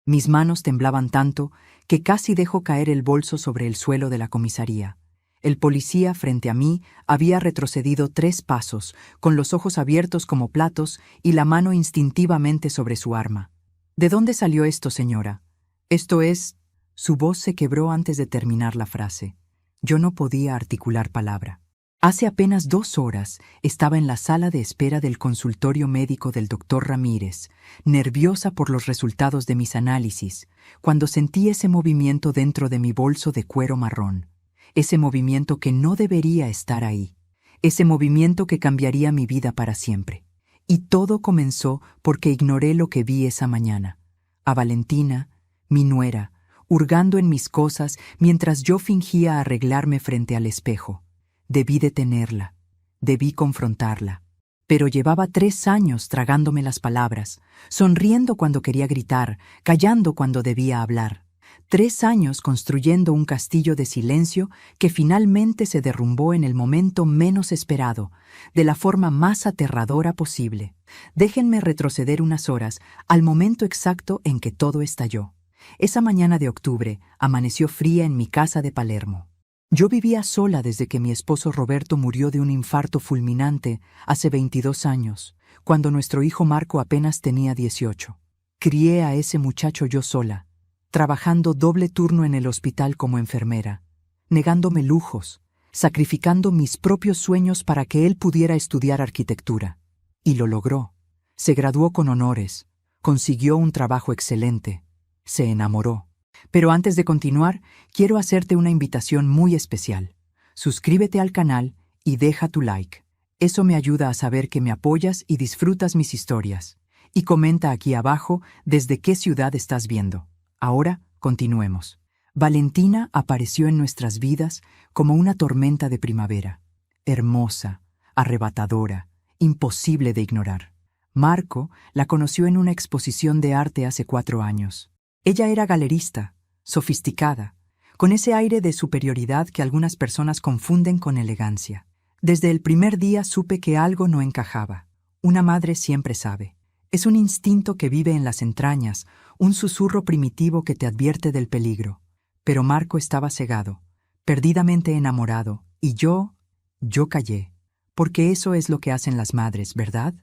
Mis manos temblaban tanto que casi dejó caer el bolso sobre el suelo de la comisaría. El policía frente a mí había retrocedido 3 pasos, con los ojos abiertos como platos y la mano instintivamente sobre su arma. ¿De dónde salió esto, señora? Esto es... Su voz se quebró antes de terminar la frase. Yo no podía articular palabra. Hace apenas 2 horas estaba en la sala de espera del consultorio médico del doctor Ramírez, nerviosa por los resultados de mis análisis, cuando sentí ese movimiento dentro de mi bolso de cuero marrón. Ese movimiento que no debería estar ahí. Ese movimiento que cambiaría mi vida para siempre. Y todo comenzó porque ignoré lo que vi esa mañana. A Valentina, mi nuera, hurgando en mis cosas mientras yo fingía arreglarme frente al espejo. Debí detenerla, debí confrontarla. Pero llevaba 3 años tragándome las palabras, sonriendo cuando quería gritar, callando cuando debía hablar. 3 años construyendo un castillo de silencio que finalmente se derrumbó en el momento menos esperado, de la forma más aterradora posible. Déjenme retroceder unas horas al momento exacto en que todo estalló. Esa mañana de octubre amaneció fría en mi casa de Palermo. Yo vivía sola desde que mi esposo Roberto murió de un infarto fulminante hace 22 años, cuando nuestro hijo Marco apenas tenía 18. Crié a ese muchacho yo sola, trabajando doble turno en el hospital como enfermera, negándome lujos, sacrificando mis propios sueños para que él pudiera estudiar arquitectura. Y lo logró. Se graduó con honores, consiguió un trabajo excelente, se enamoró. Pero antes de continuar, quiero hacerte una invitación muy especial. Suscríbete al canal y deja tu like. Eso me ayuda a saber que me apoyas y disfrutas mis historias. Y comenta aquí abajo desde qué ciudad estás viendo. Ahora, continuemos. Valentina apareció en nuestras vidas como una tormenta de primavera. Hermosa, arrebatadora, imposible de ignorar. Marco la conoció en una exposición de arte hace 4 años. Ella era galerista, sofisticada, con ese aire de superioridad que algunas personas confunden con elegancia. Desde el primer día supe que algo no encajaba. Una madre siempre sabe. Es un instinto que vive en las entrañas, un susurro primitivo que te advierte del peligro. Pero Marco estaba cegado, perdidamente enamorado, y yo callé. Porque eso es lo que hacen las madres, ¿verdad?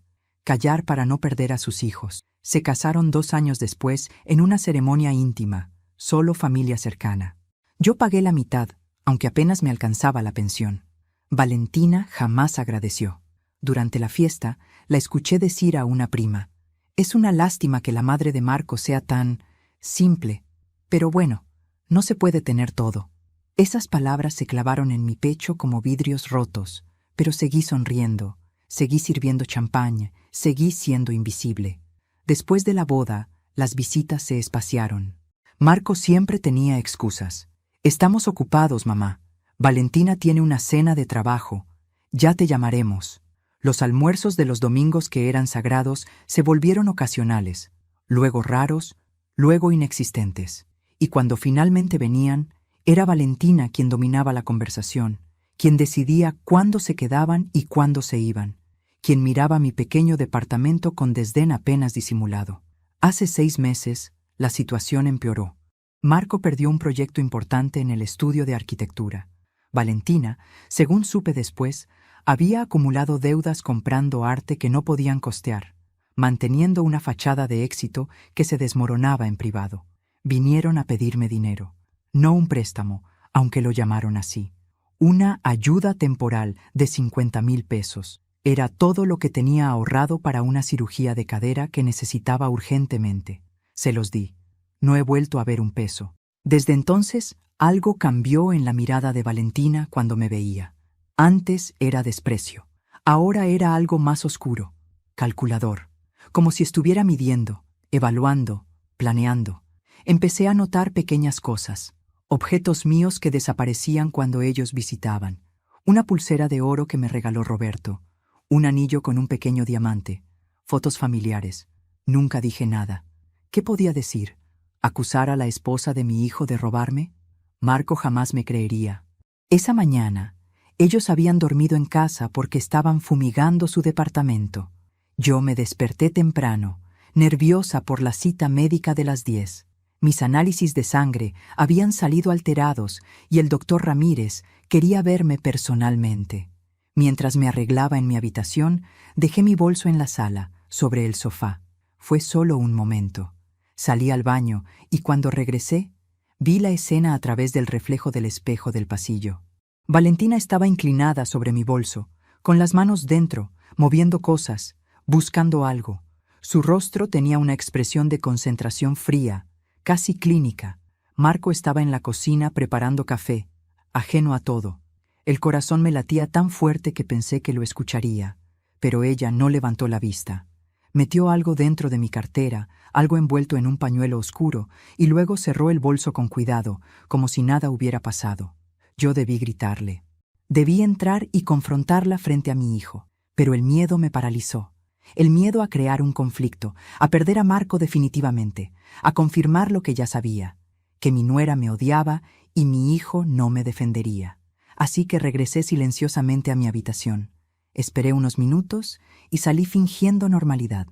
Callar para no perder a sus hijos. Se casaron 2 años después en una ceremonia íntima, solo familia cercana. Yo pagué la mitad, aunque apenas me alcanzaba la pensión. Valentina jamás agradeció. Durante la fiesta, la escuché decir a una prima: «Es una lástima que la madre de Marco sea tan simple, pero bueno, no se puede tener todo». Esas palabras se clavaron en mi pecho como vidrios rotos, pero seguí sonriendo, seguí sirviendo champaña, seguí siendo invisible. Después de la boda, las visitas se espaciaron. Marco siempre tenía excusas. «Estamos ocupados, mamá. Valentina tiene una cena de trabajo. Ya te llamaremos». Los almuerzos de los domingos que eran sagrados se volvieron ocasionales, luego raros, luego inexistentes. Y cuando finalmente venían, era Valentina quien dominaba la conversación, quien decidía cuándo se quedaban y cuándo se iban, quien miraba mi pequeño departamento con desdén apenas disimulado. Hace 6 meses, la situación empeoró. Marco perdió un proyecto importante en el estudio de arquitectura. Valentina, según supe después, había acumulado deudas comprando arte que no podían costear, manteniendo una fachada de éxito que se desmoronaba en privado. Vinieron a pedirme dinero, no un préstamo, aunque lo llamaron así. Una ayuda temporal de 50,000 pesos. Era todo lo que tenía ahorrado para una cirugía de cadera que necesitaba urgentemente. Se los di. No he vuelto a ver un peso. Desde entonces, algo cambió en la mirada de Valentina cuando me veía. Antes era desprecio. Ahora era algo más oscuro, calculador, como si estuviera midiendo, evaluando, planeando. Empecé a notar pequeñas cosas, objetos míos que desaparecían cuando ellos visitaban. Una pulsera de oro que me regaló Roberto, un anillo con un pequeño diamante, fotos familiares. Nunca dije nada. ¿Qué podía decir? ¿Acusar a la esposa de mi hijo de robarme? Marco jamás me creería. Esa mañana, ellos habían dormido en casa porque estaban fumigando su departamento. Yo me desperté temprano, nerviosa por la cita médica de las 10. Mis análisis de sangre habían salido alterados y el doctor Ramírez quería verme personalmente. Mientras me arreglaba en mi habitación, dejé mi bolso en la sala, sobre el sofá. Fue solo un momento. Salí al baño y cuando regresé, vi la escena a través del reflejo del espejo del pasillo. Valentina estaba inclinada sobre mi bolso, con las manos dentro, moviendo cosas, buscando algo. Su rostro tenía una expresión de concentración fría, casi clínica. Marco estaba en la cocina preparando café, ajeno a todo. El corazón me latía tan fuerte que pensé que lo escucharía, pero ella no levantó la vista. Metió algo dentro de mi cartera, algo envuelto en un pañuelo oscuro, y luego cerró el bolso con cuidado, como si nada hubiera pasado. Yo debí gritarle. Debí entrar y confrontarla frente a mi hijo, pero el miedo me paralizó. El miedo a crear un conflicto, a perder a Marco definitivamente, a confirmar lo que ya sabía, que mi nuera me odiaba y mi hijo no me defendería. Así que regresé silenciosamente a mi habitación. Esperé unos minutos y salí fingiendo normalidad.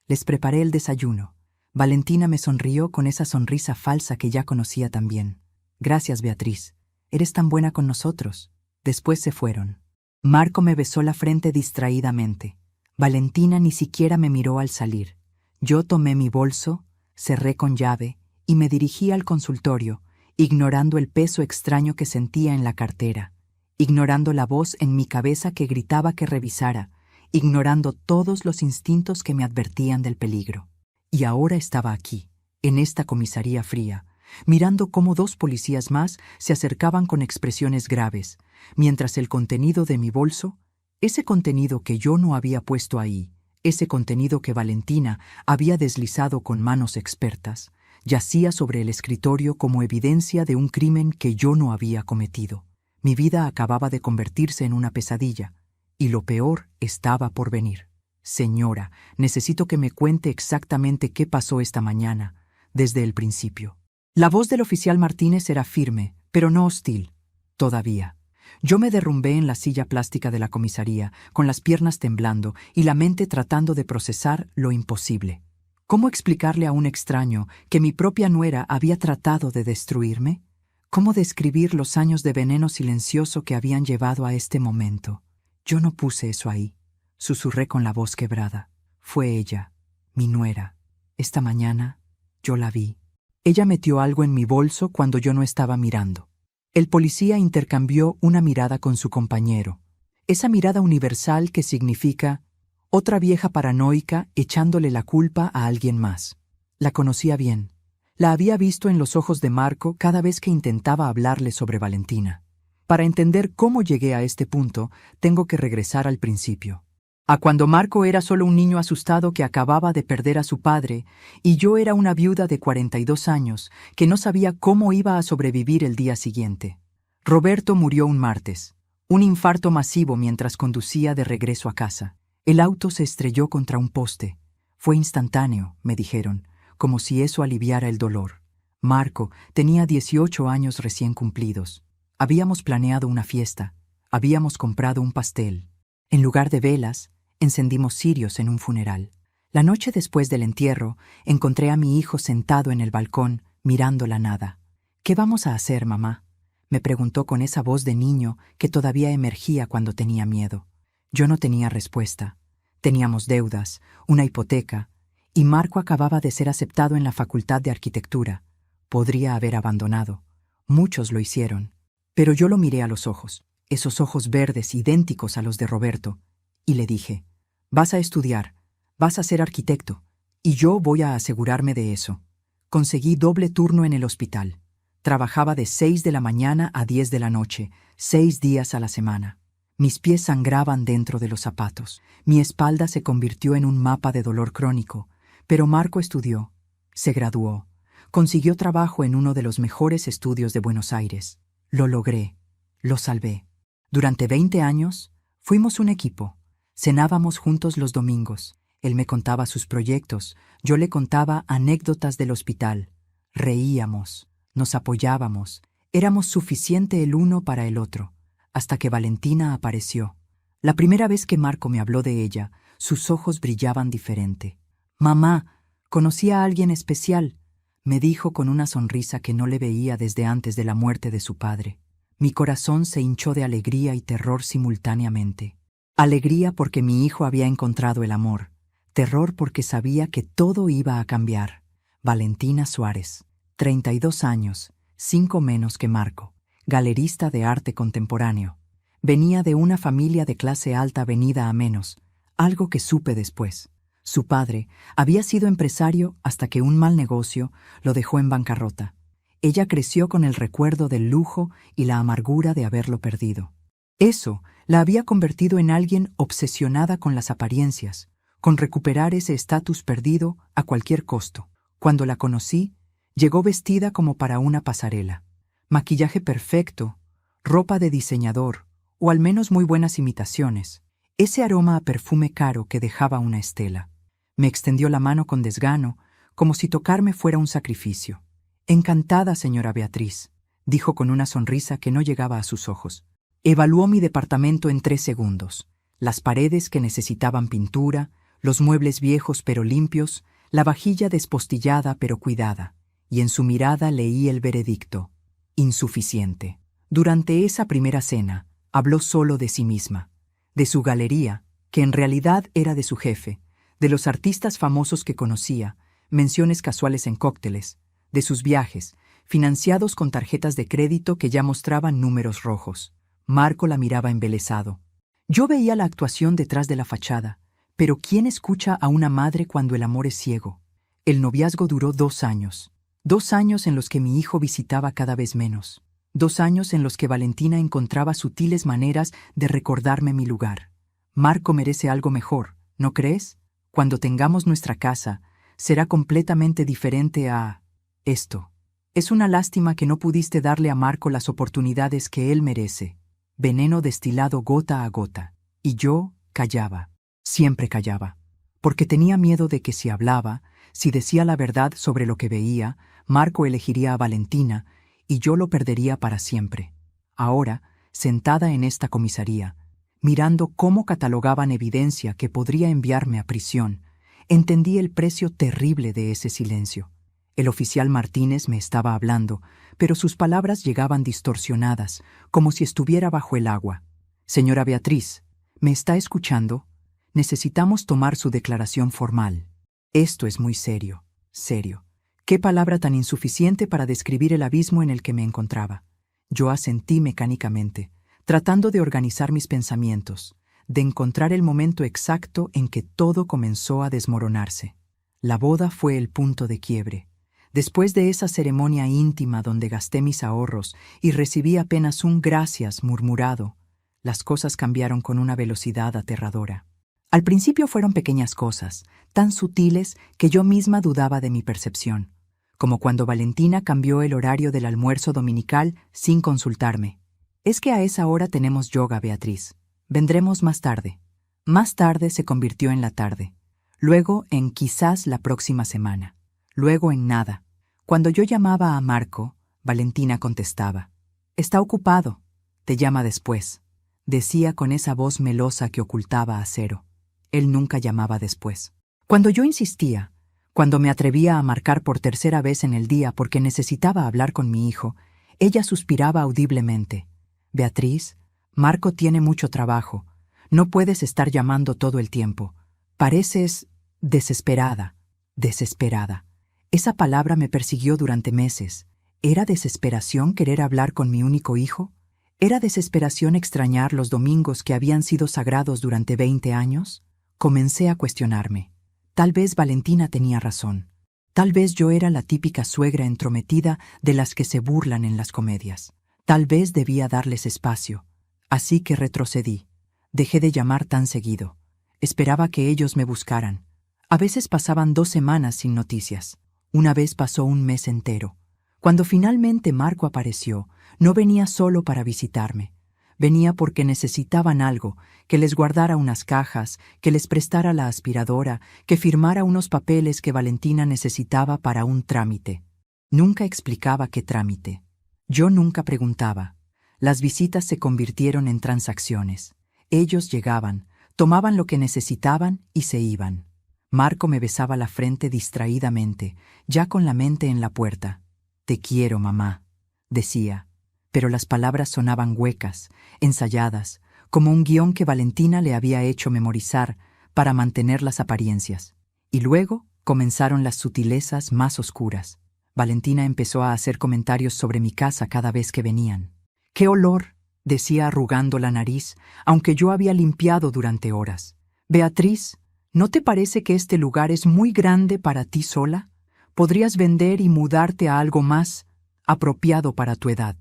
Les preparé el desayuno. Valentina me sonrió con esa sonrisa falsa que ya conocía tan bien. Gracias, Beatriz. Eres tan buena con nosotros. Después se fueron. Marco me besó la frente distraídamente. Valentina ni siquiera me miró al salir. Yo tomé mi bolso, cerré con llave y me dirigí al consultorio, ignorando el peso extraño que sentía en la cartera, ignorando la voz en mi cabeza que gritaba que revisara, ignorando todos los instintos que me advertían del peligro. Y ahora estaba aquí, en esta comisaría fría, mirando cómo 2 policías más se acercaban con expresiones graves, mientras el contenido de mi bolso, ese contenido que yo no había puesto ahí, ese contenido que Valentina había deslizado con manos expertas, yacía sobre el escritorio como evidencia de un crimen que yo no había cometido. Mi vida acababa de convertirse en una pesadilla, y lo peor estaba por venir. Señora, necesito que me cuente exactamente qué pasó esta mañana, desde el principio. La voz del oficial Martínez era firme, pero no hostil. Todavía. Yo me derrumbé en la silla plástica de la comisaría, con las piernas temblando y la mente tratando de procesar lo imposible. ¿Cómo explicarle a un extraño que mi propia nuera había tratado de destruirme? ¿Cómo describir los años de veneno silencioso que habían llevado a este momento? Yo no puse eso ahí, susurré con la voz quebrada. Fue ella, mi nuera. Esta mañana yo la vi. Ella metió algo en mi bolso cuando yo no estaba mirando. El policía intercambió una mirada con su compañero. Esa mirada universal que significa otra vieja paranoica echándole la culpa a alguien más. La conocía bien. La había visto en los ojos de Marco cada vez que intentaba hablarle sobre Valentina. Para entender cómo llegué a este punto, tengo que regresar al principio. A cuando Marco era solo un niño asustado que acababa de perder a su padre, y yo era una viuda de 42 años que no sabía cómo iba a sobrevivir el día siguiente. Roberto murió un martes, un infarto masivo mientras conducía de regreso a casa. El auto se estrelló contra un poste. Fue instantáneo, me dijeron, como si eso aliviara el dolor. Marco tenía 18 años recién cumplidos. Habíamos planeado una fiesta. Habíamos comprado un pastel. En lugar de velas, encendimos cirios en un funeral. La noche después del entierro, encontré a mi hijo sentado en el balcón, mirando la nada. ¿Qué vamos a hacer, mamá?, me preguntó con esa voz de niño que todavía emergía cuando tenía miedo. Yo no tenía respuesta. Teníamos deudas, una hipoteca, y Marco acababa de ser aceptado en la Facultad de Arquitectura. Podría haber abandonado. Muchos lo hicieron. Pero yo lo miré a los ojos, esos ojos verdes idénticos a los de Roberto, y le dije, vas a estudiar, vas a ser arquitecto, y yo voy a asegurarme de eso. Conseguí doble turno en el hospital. Trabajaba de 6 de la mañana a 10 de la noche, 6 días a la semana. Mis pies sangraban dentro de los zapatos. Mi espalda se convirtió en un mapa de dolor crónico, pero Marco estudió, se graduó, consiguió trabajo en uno de los mejores estudios de Buenos Aires. Lo logré, lo salvé. Durante 20 años, fuimos un equipo. Cenábamos juntos los domingos. Él me contaba sus proyectos, yo le contaba anécdotas del hospital. Reíamos, nos apoyábamos, éramos suficiente el uno para el otro, hasta que Valentina apareció. La primera vez que Marco me habló de ella, sus ojos brillaban diferente. Mamá, conocí a alguien especial. me dijo con una sonrisa que no le veía desde antes de la muerte de su padre. Mi corazón se hinchó de alegría y terror simultáneamente. Alegría porque mi hijo había encontrado el amor. Terror porque sabía que todo iba a cambiar. Valentina Suárez, 32 años, 5 menos que Marco, galerista de arte contemporáneo. Venía de una familia de clase alta venida a menos, algo que supe después. Su padre había sido empresario hasta que un mal negocio lo dejó en bancarrota. Ella creció con el recuerdo del lujo y la amargura de haberlo perdido. Eso la había convertido en alguien obsesionada con las apariencias, con recuperar ese estatus perdido a cualquier costo. Cuando la conocí, llegó vestida como para una pasarela. Maquillaje perfecto, ropa de diseñador, o al menos muy buenas imitaciones. Ese aroma a perfume caro que dejaba una estela. Me extendió la mano con desgano, como si tocarme fuera un sacrificio. «Encantada, señora Beatriz», dijo con una sonrisa que no llegaba a sus ojos. Evaluó mi departamento en 3 segundos. Las paredes que necesitaban pintura, los muebles viejos pero limpios, la vajilla despostillada pero cuidada. Y en su mirada leí el veredicto: insuficiente. Durante esa primera cena, habló solo de sí misma, de su galería, que en realidad era de su jefe, de los artistas famosos que conocía, menciones casuales en cócteles, de sus viajes, financiados con tarjetas de crédito que ya mostraban números rojos. Marco la miraba embelesado. Yo veía la actuación detrás de la fachada, pero ¿quién escucha a una madre cuando el amor es ciego? El noviazgo duró 2 años. 2 años en los que mi hijo visitaba cada vez menos. 2 años en los que Valentina encontraba sutiles maneras de recordarme mi lugar. Marco merece algo mejor, ¿no crees? Cuando tengamos nuestra casa, será completamente diferente a esto. Es una lástima que no pudiste darle a Marco las oportunidades que él merece. Veneno destilado gota a gota. Y yo callaba. Siempre callaba. Porque tenía miedo de que si hablaba, si decía la verdad sobre lo que veía, Marco elegiría a Valentina y yo lo perdería para siempre. Ahora, sentada en esta comisaría, mirando cómo catalogaban evidencia que podría enviarme a prisión, entendí el precio terrible de ese silencio. El oficial Martínez me estaba hablando, pero sus palabras llegaban distorsionadas, como si estuviera bajo el agua. «Señora Beatriz, ¿me está escuchando? Necesitamos tomar su declaración formal. Esto es muy serio, serio». Qué palabra tan insuficiente para describir el abismo en el que me encontraba. Yo asentí mecánicamente, tratando de organizar mis pensamientos, de encontrar el momento exacto en que todo comenzó a desmoronarse. La boda fue el punto de quiebre. Después de esa ceremonia íntima donde gasté mis ahorros y recibí apenas un gracias murmurado, las cosas cambiaron con una velocidad aterradora. Al principio fueron pequeñas cosas, tan sutiles que yo misma dudaba de mi percepción, como cuando Valentina cambió el horario del almuerzo dominical sin consultarme. «Es que a esa hora tenemos yoga, Beatriz. Vendremos más tarde». Más tarde se convirtió en la tarde, luego en quizás la próxima semana, luego en nada. Cuando yo llamaba a Marco, Valentina contestaba: «Está ocupado, te llama después», decía con esa voz melosa que ocultaba acero. Él nunca llamaba después. Cuando yo insistía, cuando me atrevía a marcar por 3ª vez en el día porque necesitaba hablar con mi hijo, ella suspiraba audiblemente: «Beatriz, Marco tiene mucho trabajo. No puedes estar llamando todo el tiempo. Pareces desesperada, desesperada». Esa palabra me persiguió durante meses. ¿Era desesperación querer hablar con mi único hijo? ¿Era desesperación extrañar los domingos que habían sido sagrados durante 20 años? Comencé a cuestionarme. Tal vez Valentina tenía razón. Tal vez yo era la típica suegra entrometida de las que se burlan en las comedias. Tal vez debía darles espacio. Así que retrocedí. Dejé de llamar tan seguido. Esperaba que ellos me buscaran. A veces pasaban 2 semanas sin noticias. Una vez pasó un mes entero. Cuando finalmente Marco apareció, no venía solo para visitarme. Venía porque necesitaban algo, que les guardara unas cajas, que les prestara la aspiradora, que firmara unos papeles que Valentina necesitaba para un trámite. Nunca explicaba qué trámite. Yo nunca preguntaba. Las visitas se convirtieron en transacciones. Ellos llegaban, tomaban lo que necesitaban y se iban. Marco me besaba la frente distraídamente, ya con la mente en la puerta. «Te quiero, mamá», decía, pero las palabras sonaban huecas, ensayadas, como un guión que Valentina le había hecho memorizar para mantener las apariencias. Y luego comenzaron las sutilezas más oscuras. Valentina empezó a hacer comentarios sobre mi casa cada vez que venían. «¡Qué olor!», decía arrugando la nariz, aunque yo había limpiado durante horas. «Beatriz, ¿no te parece que este lugar es muy grande para ti sola? Podrías vender y mudarte a algo más apropiado para tu edad».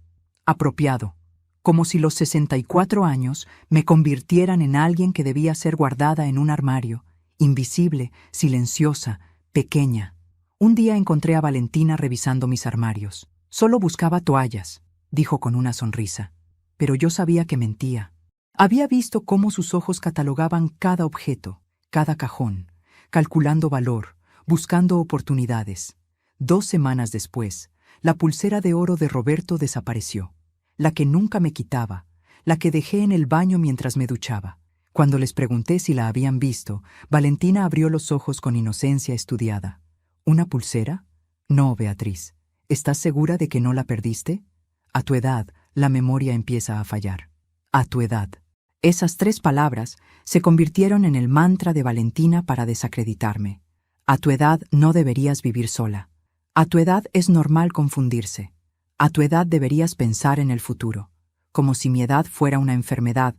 Apropiado. Como si los 64 años me convirtieran en alguien que debía ser guardada en un armario, invisible, silenciosa, pequeña. Un día encontré a Valentina revisando mis armarios. «Solo buscaba toallas», dijo con una sonrisa. Pero yo sabía que mentía. Había visto cómo sus ojos catalogaban cada objeto, cada cajón, calculando valor, buscando oportunidades. 2 semanas después, la pulsera de oro de Roberto desapareció. La que nunca me quitaba, la que dejé en el baño mientras me duchaba. Cuando les pregunté si la habían visto, Valentina abrió los ojos con inocencia estudiada. «¿Una pulsera? No, Beatriz. ¿Estás segura de que no la perdiste? A tu edad, la memoria empieza a fallar. A tu edad». Esas 3 palabras se convirtieron en el mantra de Valentina para desacreditarme. A tu edad no deberías vivir sola. A tu edad es normal confundirse. A tu edad deberías pensar en el futuro, como si mi edad fuera una enfermedad,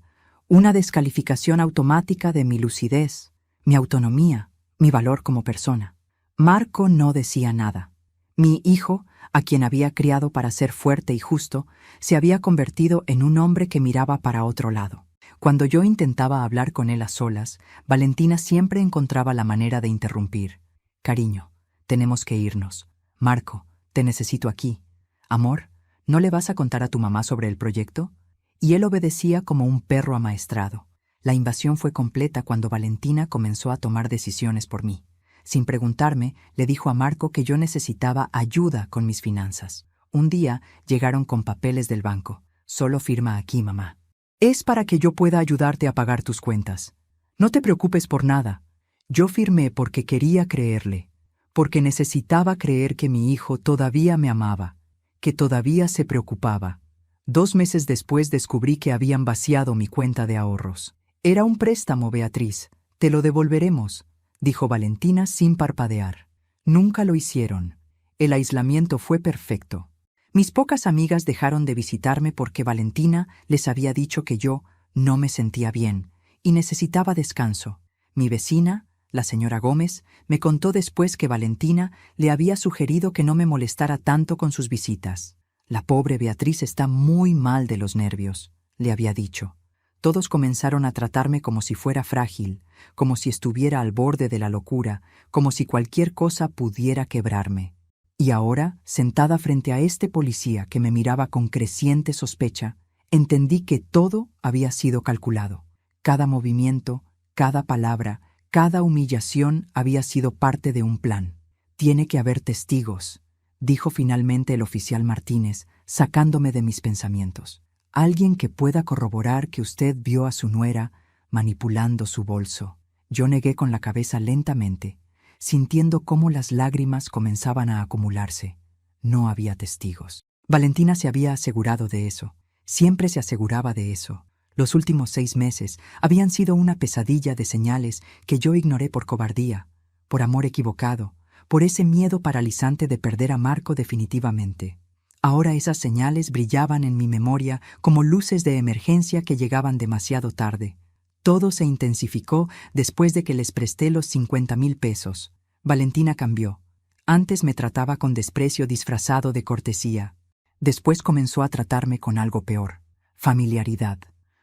una descalificación automática de mi lucidez, mi autonomía, mi valor como persona. Marco no decía nada. Mi hijo, a quien había criado para ser fuerte y justo, se había convertido en un hombre que miraba para otro lado. Cuando yo intentaba hablar con él a solas, Valentina siempre encontraba la manera de interrumpir. «Cariño, tenemos que irnos. Marco, te necesito aquí. Amor, ¿no le vas a contar a tu mamá sobre el proyecto?». Y él obedecía como un perro amaestrado. La invasión fue completa cuando Valentina comenzó a tomar decisiones por mí. Sin preguntarme, le dijo a Marco que yo necesitaba ayuda con mis finanzas. Un día llegaron con papeles del banco. «Solo firma aquí, mamá. Es para que yo pueda ayudarte a pagar tus cuentas. No te preocupes por nada». Yo firmé porque quería creerle, porque necesitaba creer que mi hijo todavía me amaba, que todavía se preocupaba. 2 meses después descubrí que habían vaciado mi cuenta de ahorros. «Era un préstamo, Beatriz. Te lo devolveremos», dijo Valentina sin parpadear. Nunca lo hicieron. El aislamiento fue perfecto. Mis pocas amigas dejaron de visitarme porque Valentina les había dicho que yo no me sentía bien y necesitaba descanso. Mi vecina, la señora Gómez, me contó después que Valentina le había sugerido que no me molestara tanto con sus visitas. «La pobre Beatriz está muy mal de los nervios», le había dicho. Todos comenzaron a tratarme como si fuera frágil, como si estuviera al borde de la locura, como si cualquier cosa pudiera quebrarme. Y ahora, sentada frente a este policía que me miraba con creciente sospecha, entendí que todo había sido calculado. Cada movimiento, cada palabra, cada humillación había sido parte de un plan. «Tiene que haber testigos», dijo finalmente el oficial Martínez, sacándome de mis pensamientos. «Alguien que pueda corroborar que usted vio a su nuera manipulando su bolso». Yo negué con la cabeza lentamente, sintiendo cómo las lágrimas comenzaban a acumularse. No había testigos. Valentina se había asegurado de eso. Siempre se aseguraba de eso. Los últimos 6 meses habían sido una pesadilla de señales que yo ignoré por cobardía, por amor equivocado, por ese miedo paralizante de perder a Marco definitivamente. Ahora esas señales brillaban en mi memoria como luces de emergencia que llegaban demasiado tarde. Todo se intensificó después de que les presté los 50,000 pesos. Valentina cambió. Antes me trataba con desprecio disfrazado de cortesía. Después comenzó a tratarme con algo peor: familiaridad.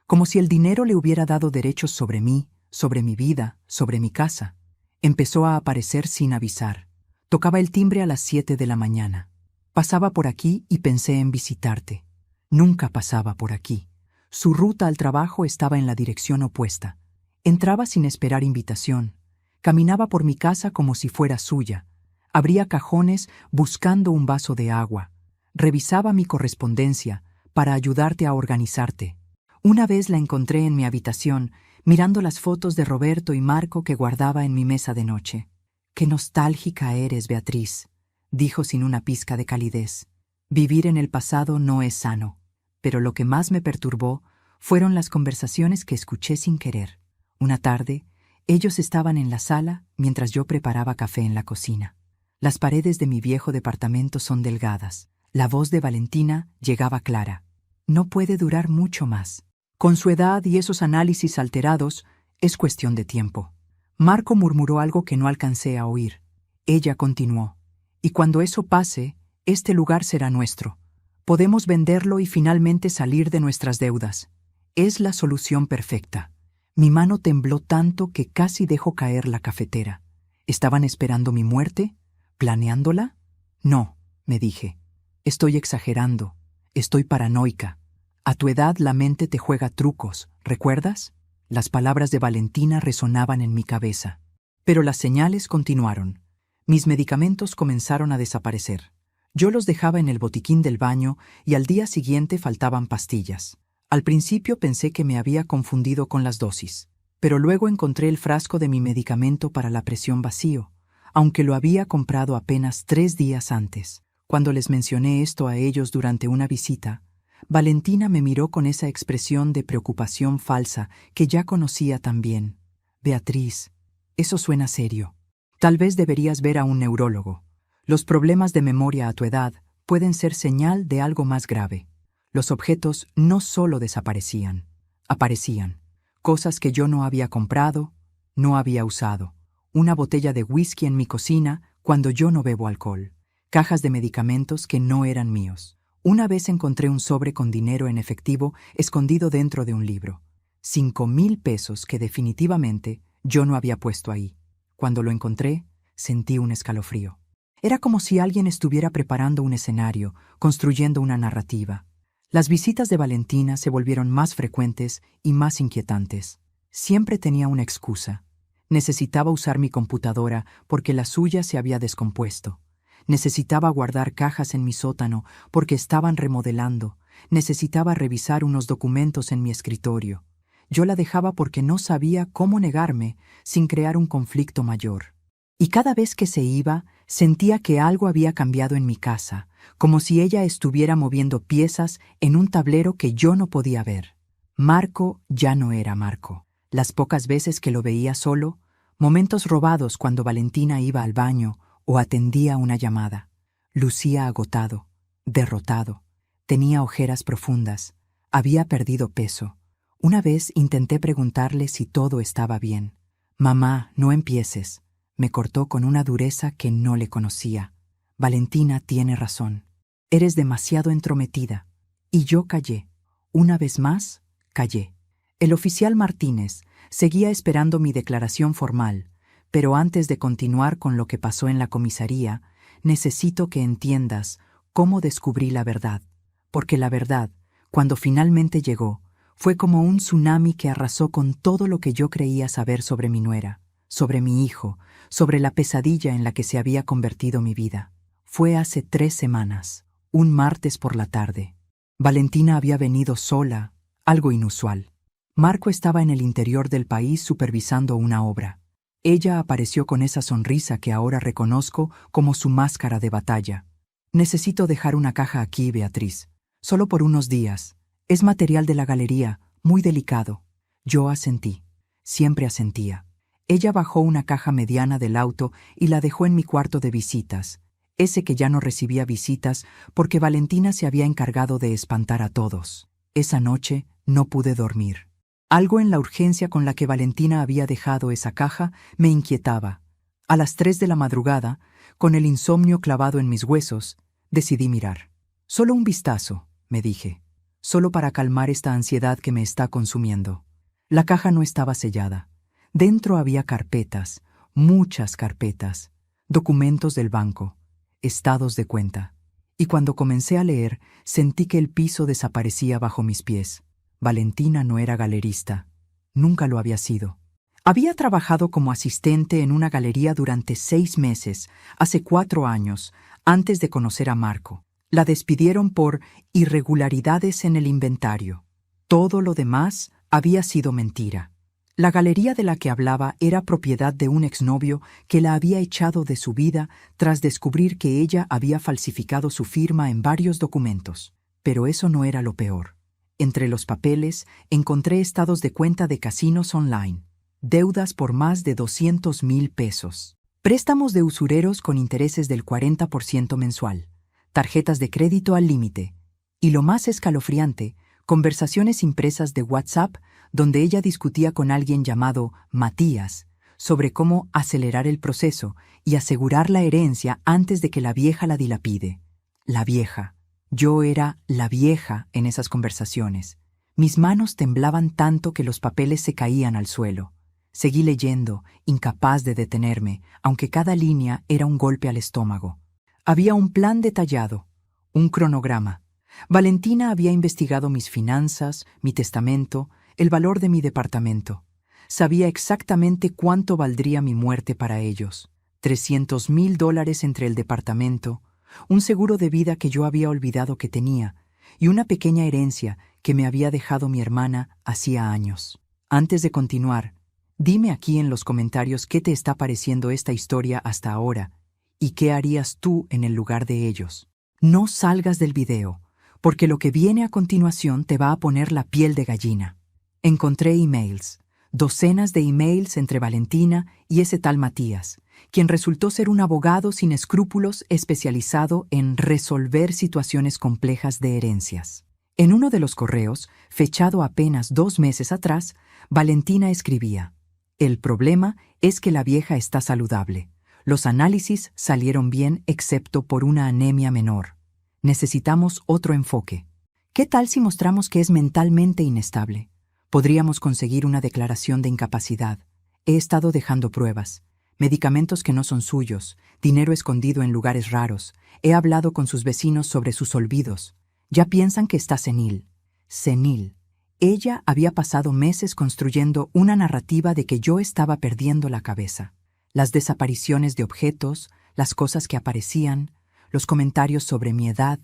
Como si el dinero le hubiera dado derechos sobre mí, sobre mi vida, sobre mi casa. Empezó a aparecer sin avisar. Tocaba el timbre a las 7 de la mañana. «Pasaba por aquí y pensé en visitarte». Nunca pasaba por aquí. Su ruta al trabajo estaba en la dirección opuesta. Entraba sin esperar invitación. Caminaba por mi casa como si fuera suya. Abría cajones buscando un vaso de agua. Revisaba mi correspondencia para ayudarte a organizarte. Una vez la encontré en mi habitación, mirando las fotos de Roberto y Marco que guardaba en mi mesa de noche. «Qué nostálgica eres, Beatriz», dijo sin una pizca de calidez. «Vivir en el pasado no es sano». Pero lo que más me perturbó fueron las conversaciones que escuché sin querer. Una tarde, ellos estaban en la sala mientras yo preparaba café en la cocina. Las paredes de mi viejo departamento son delgadas. La voz de Valentina llegaba clara. «No puede durar mucho más. Con su edad y esos análisis alterados, es cuestión de tiempo». Marco murmuró algo que no alcancé a oír. Ella continuó. «Y cuando eso pase, este lugar será nuestro. Podemos venderlo y finalmente salir de nuestras deudas. Es la solución perfecta». Mi mano tembló tanto que casi dejó caer la cafetera. ¿Estaban esperando mi muerte? ¿Planeándola? No, me dije. Estoy exagerando. Estoy paranoica. A tu edad la mente te juega trucos, ¿recuerdas? Las palabras de Valentina resonaban en mi cabeza. Pero las señales continuaron. Mis medicamentos comenzaron a desaparecer. Yo los dejaba en el botiquín del baño y al día siguiente faltaban pastillas. Al principio pensé que me había confundido con las dosis, pero luego encontré el frasco de mi medicamento para la presión vacío, aunque lo había comprado apenas 3 días antes. Cuando les mencioné esto a ellos durante una visita, Valentina me miró con esa expresión de preocupación falsa que ya conocía tan bien. «Beatriz, eso suena serio. Tal vez deberías ver a un neurólogo. Los problemas de memoria a tu edad pueden ser señal de algo más grave». Los objetos no solo desaparecían, aparecían. Cosas que yo no había comprado, no había usado. Una botella de whisky en mi cocina cuando yo no bebo alcohol. Cajas de medicamentos que no eran míos. Una vez encontré un sobre con dinero en efectivo escondido dentro de un libro. 5,000 pesos que definitivamente yo no había puesto ahí. Cuando lo encontré, sentí un escalofrío. Era como si alguien estuviera preparando un escenario, construyendo una narrativa. Las visitas de Valentina se volvieron más frecuentes y más inquietantes. Siempre tenía una excusa. Necesitaba usar mi computadora porque la suya se había descompuesto. Necesitaba guardar cajas en mi sótano porque estaban remodelando. Necesitaba revisar unos documentos en mi escritorio. Yo la dejaba porque no sabía cómo negarme sin crear un conflicto mayor. Y cada vez que se iba, sentía que algo había cambiado en mi casa, como si ella estuviera moviendo piezas en un tablero que yo no podía ver. Marco ya no era Marco. Las pocas veces que lo veía solo, momentos robados cuando Valentina iba al baño o atendía una llamada, lucía agotado, derrotado. Tenía ojeras profundas, había perdido peso. Una vez intenté preguntarle si todo estaba bien. «Mamá, no empieces», me cortó con una dureza que no le conocía. «Valentina tiene razón. Eres demasiado entrometida». Y yo callé. Una vez más, callé. El oficial Martínez seguía esperando mi declaración formal, pero antes de continuar con lo que pasó en la comisaría, necesito que entiendas cómo descubrí la verdad. Porque la verdad, cuando finalmente llegó, fue como un tsunami que arrasó con todo lo que yo creía saber sobre mi nuera, sobre mi hijo, sobre la pesadilla en la que se había convertido mi vida. Fue hace 3 semanas, un martes por la tarde. Valentina había venido sola, algo inusual. Marco estaba en el interior del país supervisando una obra. Ella apareció con esa sonrisa que ahora reconozco como su máscara de batalla. «Necesito dejar una caja aquí, Beatriz. Solo por unos días. Es material de la galería, muy delicado». Yo asentí. Siempre asentía. Ella bajó una caja mediana del auto y la dejó en mi cuarto de visitas, ese que ya no recibía visitas porque Valentina se había encargado de espantar a todos. Esa noche no pude dormir. Algo en la urgencia con la que Valentina había dejado esa caja me inquietaba. A las 3 de la madrugada, con el insomnio clavado en mis huesos, decidí mirar. «Solo un vistazo», me dije, «solo para calmar esta ansiedad que me está consumiendo». La caja no estaba sellada. Dentro había carpetas, muchas carpetas, documentos del banco, estados de cuenta. Y cuando comencé a leer, sentí que el piso desaparecía bajo mis pies. Valentina no era galerista. Nunca lo había sido. Había trabajado como asistente en una galería durante 6 meses, hace 4 años, antes de conocer a Marco. La despidieron por irregularidades en el inventario. Todo lo demás había sido mentira. La galería de la que hablaba era propiedad de un exnovio que la había echado de su vida tras descubrir que ella había falsificado su firma en varios documentos. Pero eso no era lo peor. Entre los papeles encontré estados de cuenta de casinos online, deudas por más de 200,000 pesos, préstamos de usureros con intereses del 40% mensual, tarjetas de crédito al límite, y lo más escalofriante, conversaciones impresas de WhatsApp donde ella discutía con alguien llamado Matías sobre cómo acelerar el proceso y asegurar la herencia antes de que la vieja la dilapide. La vieja. Yo era la vieja en esas conversaciones. Mis manos temblaban tanto que los papeles se caían al suelo. Seguí leyendo, incapaz de detenerme, aunque cada línea era un golpe al estómago. Había un plan detallado, un cronograma. Valentina había investigado mis finanzas, mi testamento, el valor de mi departamento. Sabía exactamente cuánto valdría mi muerte para ellos. $300,000 entre el departamento, un seguro de vida que yo había olvidado que tenía, y una pequeña herencia que me había dejado mi hermana hacía años. Antes de continuar, dime aquí en los comentarios qué te está pareciendo esta historia hasta ahora, y qué harías tú en el lugar de ellos. No salgas del video, porque lo que viene a continuación te va a poner la piel de gallina. Encontré emails, docenas de emails entre Valentina y ese tal Matías, quien resultó ser un abogado sin escrúpulos especializado en resolver situaciones complejas de herencias. En uno de los correos, fechado apenas 2 meses atrás, Valentina escribía: «El problema es que la vieja está saludable. Los análisis salieron bien excepto por una anemia menor. Necesitamos otro enfoque. ¿Qué tal si mostramos que es mentalmente inestable? Podríamos conseguir una declaración de incapacidad. He estado dejando pruebas. Medicamentos que no son suyos, dinero escondido en lugares raros. He hablado con sus vecinos sobre sus olvidos. Ya piensan que está senil. Senil. Ella había pasado meses construyendo una narrativa de que yo estaba perdiendo la cabeza. Las desapariciones de objetos, las cosas que aparecían, los comentarios sobre mi edad,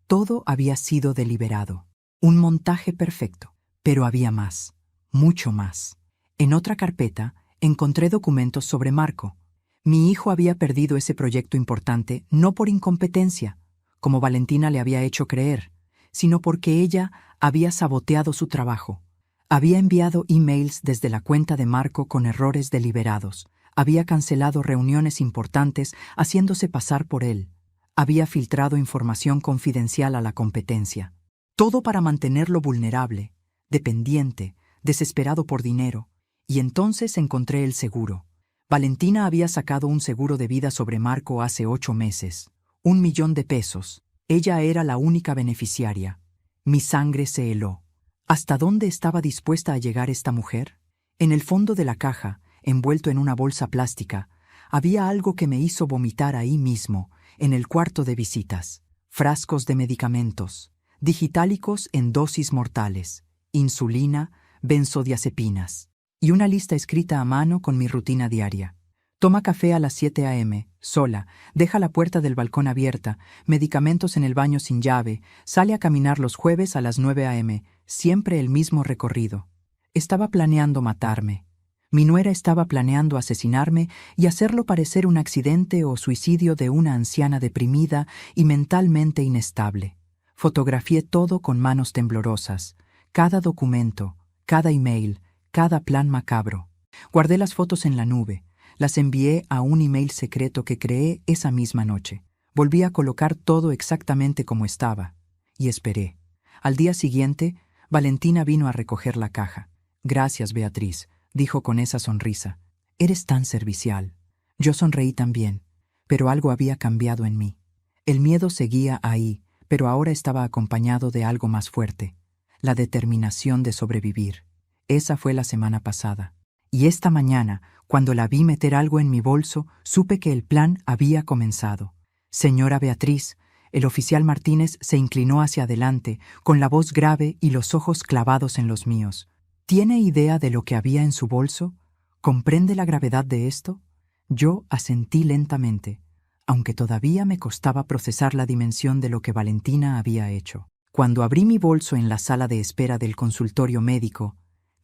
todo había sido deliberado. Un montaje perfecto. Pero había más, mucho más. En otra carpeta encontré documentos sobre Marco. Mi hijo había perdido ese proyecto importante no por incompetencia, como Valentina le había hecho creer, sino porque ella había saboteado su trabajo. Había enviado emails desde la cuenta de Marco con errores deliberados. Había cancelado reuniones importantes haciéndose pasar por él. Había filtrado información confidencial a la competencia. Todo para mantenerlo vulnerable, dependiente, desesperado por dinero. Y entonces encontré el seguro. Valentina había sacado un seguro de vida sobre Marco hace 8 meses. $1,000,000. Ella era la única beneficiaria. Mi sangre se heló. ¿Hasta dónde estaba dispuesta a llegar esta mujer? En el fondo de la caja, envuelto en una bolsa plástica, había algo que me hizo vomitar ahí mismo, en el cuarto de visitas. Frascos de medicamentos, digitálicos en dosis mortales, insulina, benzodiazepinas, y una lista escrita a mano con mi rutina diaria. Toma café a las 7 a.m., sola, deja la puerta del balcón abierta, medicamentos en el baño sin llave, sale a caminar los jueves a las 9 a.m., siempre el mismo recorrido. Estaba planeando matarme. Mi nuera estaba planeando asesinarme y hacerlo parecer un accidente o suicidio de una anciana deprimida y mentalmente inestable. Fotografié todo con manos temblorosas, cada documento, cada email, cada plan macabro. Guardé las fotos en la nube, las envié a un email secreto que creé esa misma noche. Volví a colocar todo exactamente como estaba, y esperé. Al día siguiente, Valentina vino a recoger la caja. «Gracias, Beatriz», dijo con esa sonrisa. «Eres tan servicial». Yo sonreí también, pero algo había cambiado en mí. El miedo seguía ahí, pero ahora estaba acompañado de algo más fuerte, la determinación de sobrevivir. Esa fue la semana pasada. Y esta mañana, cuando la vi meter algo en mi bolso, supe que el plan había comenzado. «Señora Beatriz», el oficial Martínez se inclinó hacia adelante, con la voz grave y los ojos clavados en los míos. «¿Tiene idea de lo que había en su bolso? ¿Comprende la gravedad de esto?» Yo asentí lentamente, aunque todavía me costaba procesar la dimensión de lo que Valentina había hecho. Cuando abrí mi bolso en la sala de espera del consultorio médico,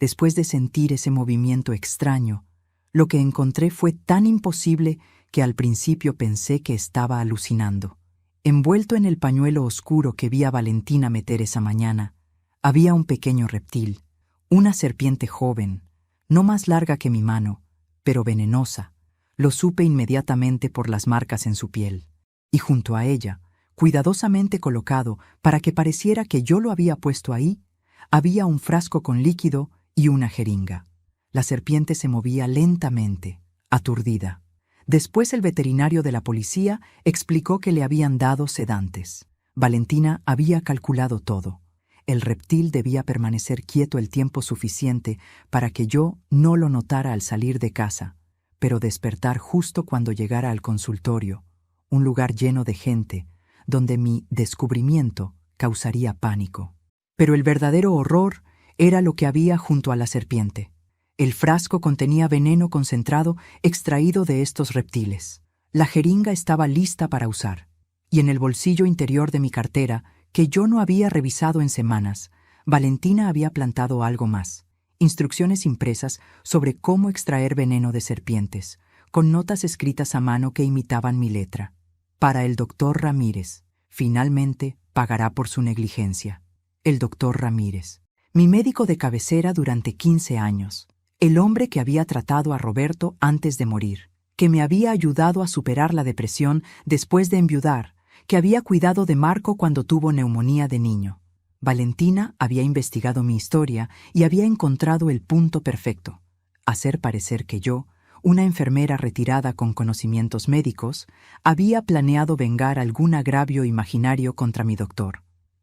Después de sentir ese movimiento extraño, lo que encontré fue tan imposible que al principio pensé que estaba alucinando. Envuelto en el pañuelo oscuro que vi a Valentina meter esa mañana, había un pequeño reptil, una serpiente joven, no más larga que mi mano, pero venenosa. Lo supe inmediatamente por las marcas en su piel. Y junto a ella, cuidadosamente colocado para que pareciera que yo lo había puesto ahí, había un frasco con líquido y una jeringa. La serpiente se movía lentamente, aturdida. Después el veterinario de la policía explicó que le habían dado sedantes. Valentina había calculado todo. El reptil debía permanecer quieto el tiempo suficiente para que yo no lo notara al salir de casa, pero despertar justo cuando llegara al consultorio, un lugar lleno de gente, donde mi descubrimiento causaría pánico. Pero el verdadero horror era lo que había junto a la serpiente. El frasco contenía veneno concentrado extraído de estos reptiles. La jeringa estaba lista para usar, y en el bolsillo interior de mi cartera, que yo no había revisado en semanas, Valentina había plantado algo más: instrucciones impresas sobre cómo extraer veneno de serpientes, con notas escritas a mano que imitaban mi letra. Para el doctor Ramírez, finalmente pagará por su negligencia. El doctor Ramírez, mi médico de cabecera durante 15 años, el hombre que había tratado a Roberto antes de morir, que me había ayudado a superar la depresión después de enviudar, que había cuidado de Marco cuando tuvo neumonía de niño. Valentina había investigado mi historia y había encontrado el punto perfecto: hacer parecer que yo, una enfermera retirada con conocimientos médicos, había planeado vengar algún agravio imaginario contra mi doctor.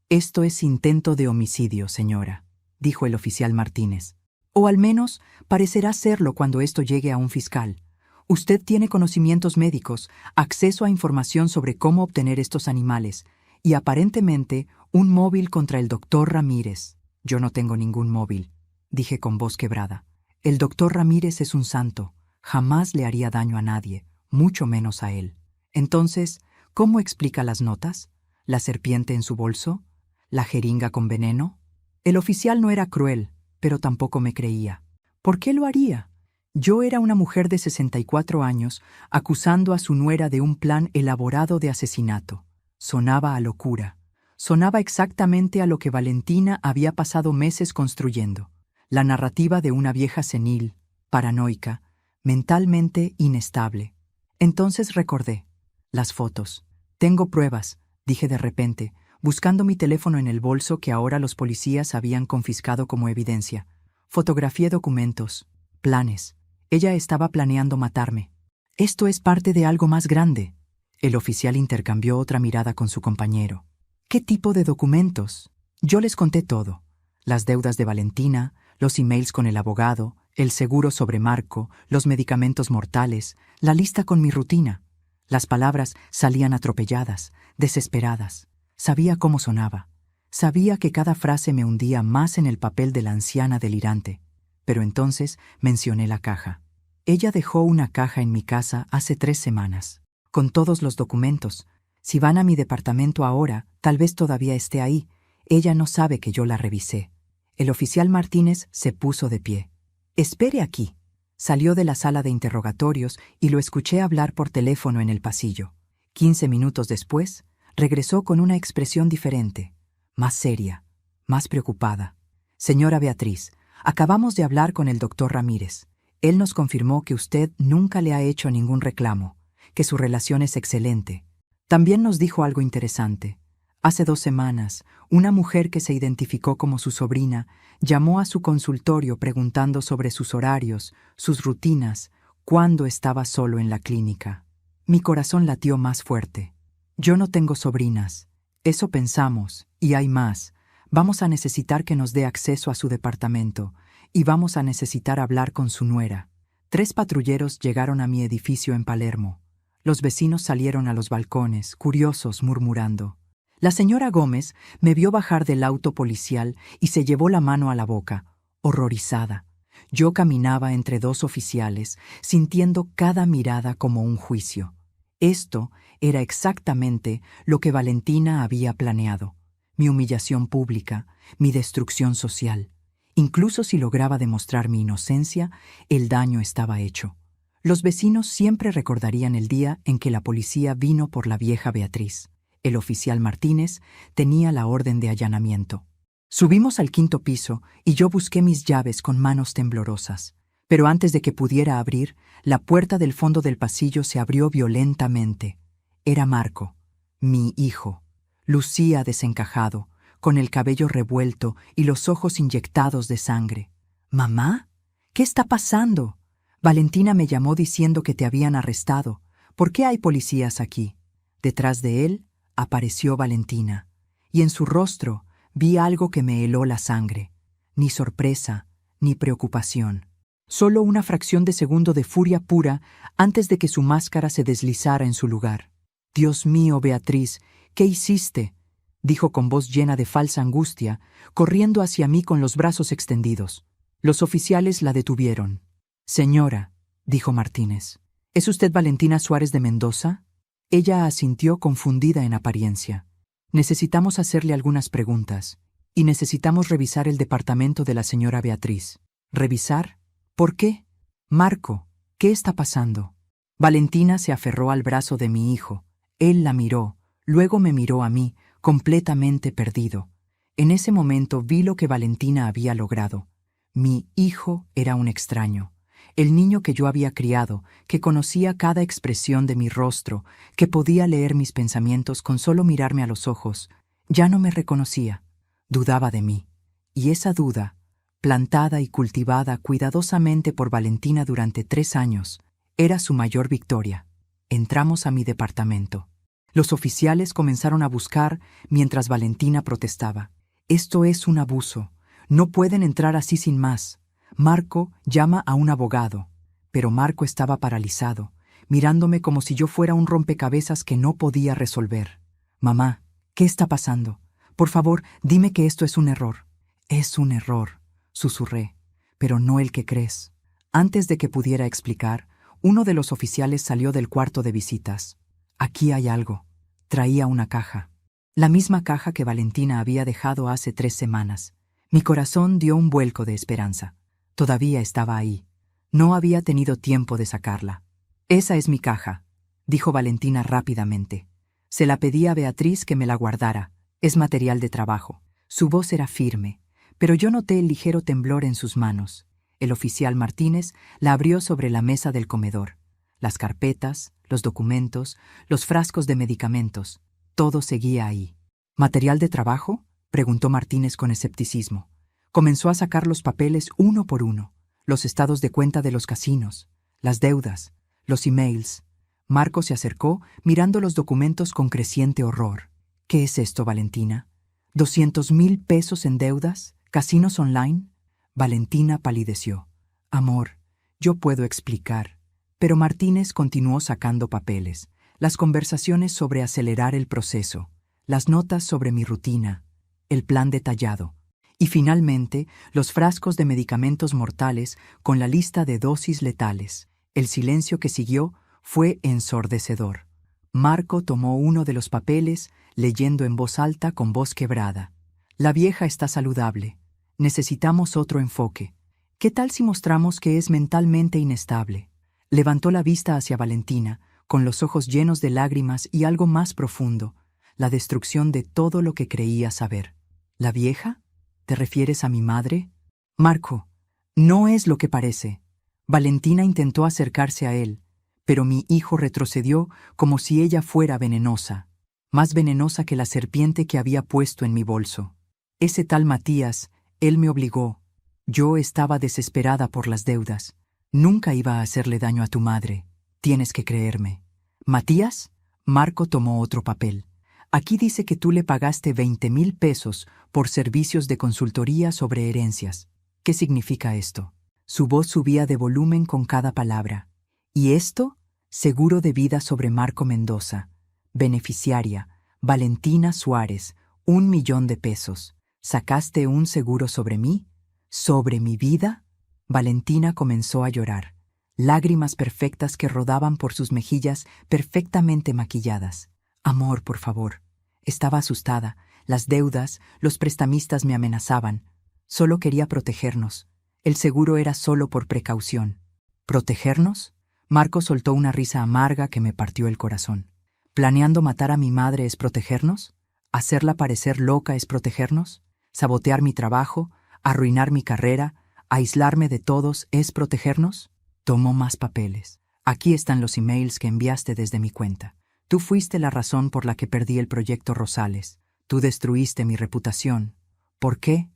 «Esto es intento de homicidio, señora», dijo el oficial Martínez. «O al menos parecerá serlo cuando esto llegue a un fiscal. Usted tiene conocimientos médicos, acceso a información sobre cómo obtener estos animales, y aparentemente un móvil contra el doctor Ramírez». «Yo no tengo ningún móvil», dije con voz quebrada. «El doctor Ramírez es un santo. Jamás le haría daño a nadie, mucho menos a él». «Entonces, ¿cómo explica las notas? ¿La serpiente en su bolso? ¿La jeringa con veneno?» El oficial no era cruel, pero tampoco me creía. ¿Por qué lo haría? Yo era una mujer de 64 años acusando a su nuera de un plan elaborado de asesinato. Sonaba a locura. Sonaba exactamente a lo que Valentina había pasado meses construyendo. La narrativa de una vieja senil, paranoica, mentalmente inestable. Entonces recordé. Las fotos. «Tengo pruebas», dije de repente, buscando mi teléfono en el bolso que ahora los policías habían confiscado como evidencia. Fotografié documentos, planes. Ella estaba planeando matarme. «Esto es parte de algo más grande». El oficial intercambió otra mirada con su compañero. «¿Qué tipo de documentos?» Yo les conté todo. Las deudas de Valentina, los emails con el abogado, el seguro sobre Marco, los medicamentos mortales, la lista con mi rutina. Las palabras salían atropelladas, desesperadas. Sabía cómo sonaba. Sabía que cada frase me hundía más en el papel de la anciana delirante. Pero entonces mencioné la caja. Ella dejó una caja en mi casa hace 3 semanas, con todos los documentos. Si van a mi departamento ahora, tal vez todavía esté ahí. Ella no sabe que yo la revisé. El oficial Martínez se puso de pie. «Espere aquí». Salió de la sala de interrogatorios y lo escuché hablar por teléfono en el pasillo. 15 minutos después, regresó con una expresión diferente, más seria, más preocupada. «Señora Beatriz, acabamos de hablar con el doctor Ramírez. Él nos confirmó que usted nunca le ha hecho ningún reclamo, que su relación es excelente. También nos dijo algo interesante. Hace 2 semanas, una mujer que se identificó como su sobrina llamó a su consultorio preguntando sobre sus horarios, sus rutinas, cuándo estaba solo en la clínica. Mi corazón latió más fuerte. Yo no tengo sobrinas. Eso pensamos, y hay más. Vamos a necesitar que nos dé acceso a su departamento, y vamos a necesitar hablar con su nuera». 3 patrulleros llegaron a mi edificio en Palermo. Los vecinos salieron a los balcones, curiosos, murmurando. La señora Gómez me vio bajar del auto policial y se llevó la mano a la boca, horrorizada. Yo caminaba entre 2 oficiales, sintiendo cada mirada como un juicio. Esto era exactamente lo que Valentina había planeado: mi humillación pública, mi destrucción social. Incluso si lograba demostrar mi inocencia, el daño estaba hecho. Los vecinos siempre recordarían el día en que la policía vino por la vieja Beatriz. El oficial Martínez tenía la orden de allanamiento. Subimos al 5º piso y yo busqué mis llaves con manos temblorosas. Pero antes de que pudiera abrir, la puerta del fondo del pasillo se abrió violentamente. Era Marco, mi hijo. Lucía desencajado, con el cabello revuelto y los ojos inyectados de sangre. «¿Mamá? ¿Qué está pasando? Valentina me llamó diciendo que te habían arrestado. ¿Por qué hay policías aquí?» Detrás de él apareció Valentina, y en su rostro vi algo que me heló la sangre. Ni sorpresa, ni preocupación. Solo una fracción de segundo de furia pura antes de que su máscara se deslizara en su lugar. «Dios mío, Beatriz, ¿qué hiciste?», dijo con voz llena de falsa angustia, corriendo hacia mí con los brazos extendidos. Los oficiales la detuvieron. «Señora», dijo Martínez, «¿es usted Valentina Suárez de Mendoza?» Ella asintió confundida en apariencia. «Necesitamos hacerle algunas preguntas, y necesitamos revisar el departamento de la señora Beatriz». «¿Revisar? ¿Por qué?» «Marco, ¿qué está pasando?» Valentina se aferró al brazo de mi hijo. Él la miró, luego me miró a mí, completamente perdido. En ese momento vi lo que Valentina había logrado. Mi hijo era un extraño. El niño que yo había criado, que conocía cada expresión de mi rostro, que podía leer mis pensamientos con solo mirarme a los ojos, ya no me reconocía. Dudaba de mí. Y esa duda, plantada y cultivada cuidadosamente por Valentina durante 3 años, era su mayor victoria. Entramos a mi departamento. Los oficiales comenzaron a buscar mientras Valentina protestaba. «Esto es un abuso. No pueden entrar así sin más. Marco llama a un abogado». Pero Marco estaba paralizado, mirándome como si yo fuera un rompecabezas que no podía resolver. «Mamá, ¿qué está pasando? Por favor, dime que esto es un error». «Es un error», susurré, «pero no el que crees». Antes de que pudiera explicar, uno de los oficiales salió del cuarto de visitas. «Aquí hay algo». Traía una caja. La misma caja que Valentina había dejado hace 3 semanas. Mi corazón dio un vuelco de esperanza. Todavía estaba ahí. No había tenido tiempo de sacarla. «Esa es mi caja», dijo Valentina rápidamente. «Se la pedí a Beatriz que me la guardara. Es material de trabajo». Su voz era firme, pero yo noté el ligero temblor en sus manos. El oficial Martínez la abrió sobre la mesa del comedor. Las carpetas, los documentos, los frascos de medicamentos, todo seguía ahí. «¿Material de trabajo?», preguntó Martínez con escepticismo. Comenzó a sacar los papeles uno por uno, los estados de cuenta de los casinos, las deudas, los emails. Marco se acercó, mirando los documentos con creciente horror. «¿Qué es esto, Valentina? ¿200,000 pesos en deudas? ¿Casinos online?» Valentina palideció. «Amor, yo puedo explicar». Pero Martínez continuó sacando papeles, las conversaciones sobre acelerar el proceso, las notas sobre mi rutina, el plan detallado, y finalmente los frascos de medicamentos mortales con la lista de dosis letales. El silencio que siguió fue ensordecedor. Marco tomó uno de los papeles, leyendo en voz alta con voz quebrada. «La vieja está saludable. Necesitamos otro enfoque. ¿Qué tal si mostramos que es mentalmente inestable?» Levantó la vista hacia Valentina, con los ojos llenos de lágrimas y algo más profundo, la destrucción de todo lo que creía saber. «¿La vieja? ¿Te refieres a mi madre?» «Marco, no es lo que parece». Valentina intentó acercarse a él, pero mi hijo retrocedió como si ella fuera venenosa, más venenosa que la serpiente que había puesto en mi bolso. «Ese tal Matías, él me obligó. Yo estaba desesperada por las deudas. Nunca iba a hacerle daño a tu madre. Tienes que creerme». «¿Matías?» Marco tomó otro papel. «Aquí dice que tú le pagaste 20,000 pesos por servicios de consultoría sobre herencias. ¿Qué significa esto?» Su voz subía de volumen con cada palabra. «¿Y esto? Seguro de vida sobre Marco Mendoza. Beneficiaria, Valentina Suárez, 1,000,000 de pesos. ¿Sacaste un seguro sobre mí? ¿Sobre mi vida?» Valentina comenzó a llorar, lágrimas perfectas que rodaban por sus mejillas perfectamente maquilladas. «Amor, por favor». Estaba asustada. Las deudas, los prestamistas me amenazaban. Solo quería protegernos. El seguro era solo por precaución. ¿Protegernos? Marco soltó una risa amarga que me partió el corazón. ¿Planeando matar a mi madre es protegernos? ¿Hacerla parecer loca es protegernos? ¿Sabotear mi trabajo? ¿Arruinar mi carrera? ¿Aislarme de todos es protegernos? Tomó más papeles. Aquí están los emails que enviaste desde mi cuenta. Tú fuiste la razón por la que perdí el proyecto Rosales. Tú destruiste mi reputación. ¿Por qué?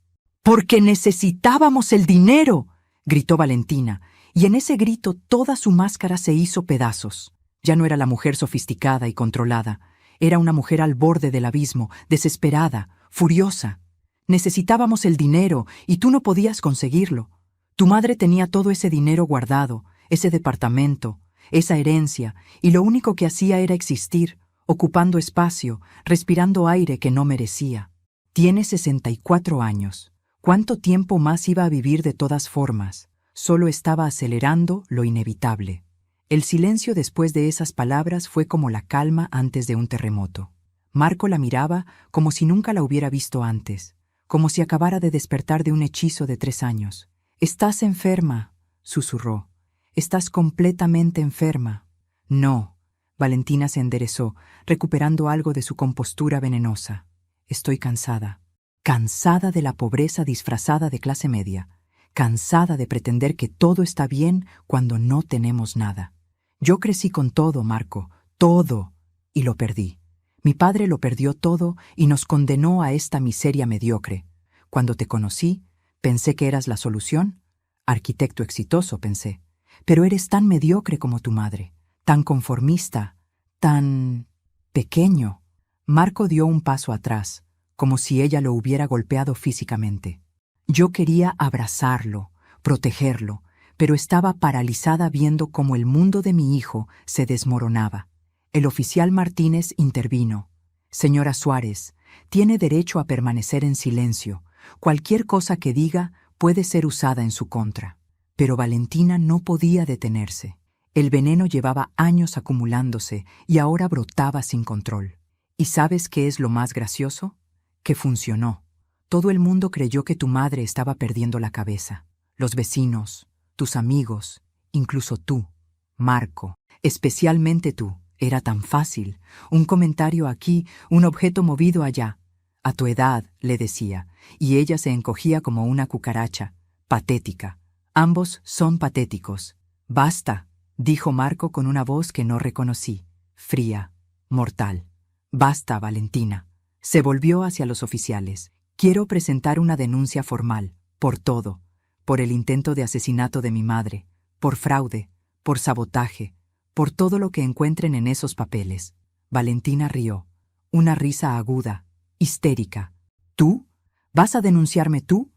¡Porque necesitábamos el dinero!, gritó Valentina, y en ese grito toda su máscara se hizo pedazos. Ya no era la mujer sofisticada y controlada. Era una mujer al borde del abismo, desesperada, furiosa. Necesitábamos el dinero y tú no podías conseguirlo. Tu madre tenía todo ese dinero guardado, ese departamento, esa herencia, y lo único que hacía era existir, ocupando espacio, respirando aire que no merecía. Tiene 64 años. ¿Cuánto tiempo más iba a vivir de todas formas? Solo estaba acelerando lo inevitable. El silencio después de esas palabras fue como la calma antes de un terremoto. Marco la miraba como si nunca la hubiera visto antes, como si acabara de despertar de un hechizo de 3 años. «Estás enferma», susurró. «Estás completamente enferma». «No». Valentina se enderezó, recuperando algo de su compostura venenosa. «Estoy cansada. Cansada de la pobreza disfrazada de clase media. Cansada de pretender que todo está bien cuando no tenemos nada. Yo crecí con todo, Marco, todo, y lo perdí. Mi padre lo perdió todo y nos condenó a esta miseria mediocre. Cuando te conocí, pensé que eras la solución. Arquitecto exitoso, pensé. Pero eres tan mediocre como tu madre, tan conformista, tan pequeño». Marco dio un paso atrás, como si ella lo hubiera golpeado físicamente. Yo quería abrazarlo, protegerlo, pero estaba paralizada viendo cómo el mundo de mi hijo se desmoronaba. El oficial Martínez intervino. «Señora Suárez, tiene derecho a permanecer en silencio. Cualquier cosa que diga puede ser usada en su contra». Pero Valentina no podía detenerse. El veneno llevaba años acumulándose y ahora brotaba sin control. ¿Y sabes qué es lo más gracioso? Que funcionó. Todo el mundo creyó que tu madre estaba perdiendo la cabeza. Los vecinos, tus amigos, incluso tú, Marco, especialmente tú. Era tan fácil. Un comentario aquí, un objeto movido allá. «A tu edad», le decía, y ella se encogía como una cucaracha, patética. «Ambos son patéticos». «Basta», dijo Marco con una voz que no reconocí, fría, mortal. «Basta, Valentina». Se volvió hacia los oficiales. «Quiero presentar una denuncia formal, por todo, por el intento de asesinato de mi madre, por fraude, por sabotaje, por todo lo que encuentren en esos papeles». Valentina rió, una risa aguda, histérica. «¿Tú? ¿Vas a denunciarme tú?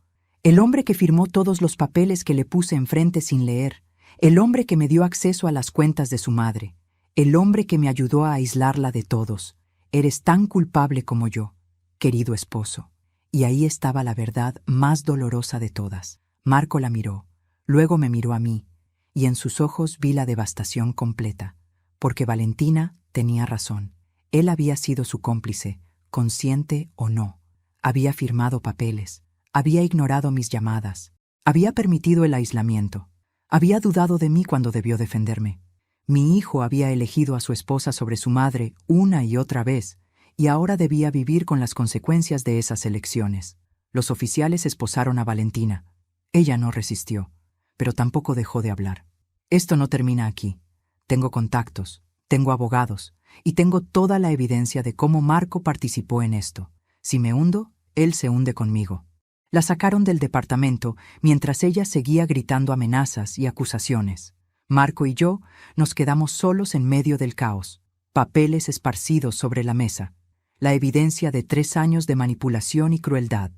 El hombre que firmó todos los papeles que le puse enfrente sin leer, el hombre que me dio acceso a las cuentas de su madre, el hombre que me ayudó a aislarla de todos. Eres tan culpable como yo, querido esposo». Y ahí estaba la verdad más dolorosa de todas. Marco la miró, luego me miró a mí, y en sus ojos vi la devastación completa, porque Valentina tenía razón. Él había sido su cómplice, consciente o no. Había firmado papeles, había ignorado mis llamadas, había permitido el aislamiento, había dudado de mí cuando debió defenderme. Mi hijo había elegido a su esposa sobre su madre una y otra vez, y ahora debía vivir con las consecuencias de esas elecciones. Los oficiales esposaron a Valentina. Ella no resistió, pero tampoco dejó de hablar. «Esto no termina aquí. Tengo contactos, tengo abogados, y tengo toda la evidencia de cómo Marco participó en esto. Si me hundo, él se hunde conmigo». La sacaron del departamento mientras ella seguía gritando amenazas y acusaciones. Marco y yo nos quedamos solos en medio del caos, papeles esparcidos sobre la mesa, la evidencia de 3 años de manipulación y crueldad.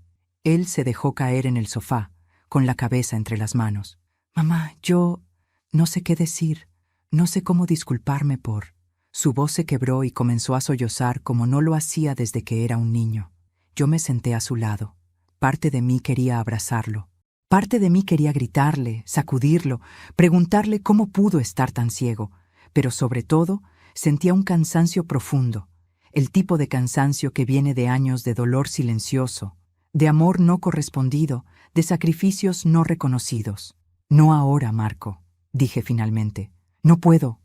Él se dejó caer en el sofá, con la cabeza entre las manos. «Mamá, yo no sé qué decir, no sé cómo disculparme por...». Su voz se quebró y comenzó a sollozar como no lo hacía desde que era un niño. Yo me senté a su lado. Parte de mí quería abrazarlo. Parte de mí quería gritarle, sacudirlo, preguntarle cómo pudo estar tan ciego, pero sobre todo sentía un cansancio profundo, el tipo de cansancio que viene de años de dolor silencioso, de amor no correspondido, de sacrificios no reconocidos. No ahora, Marco, dije finalmente. No puedo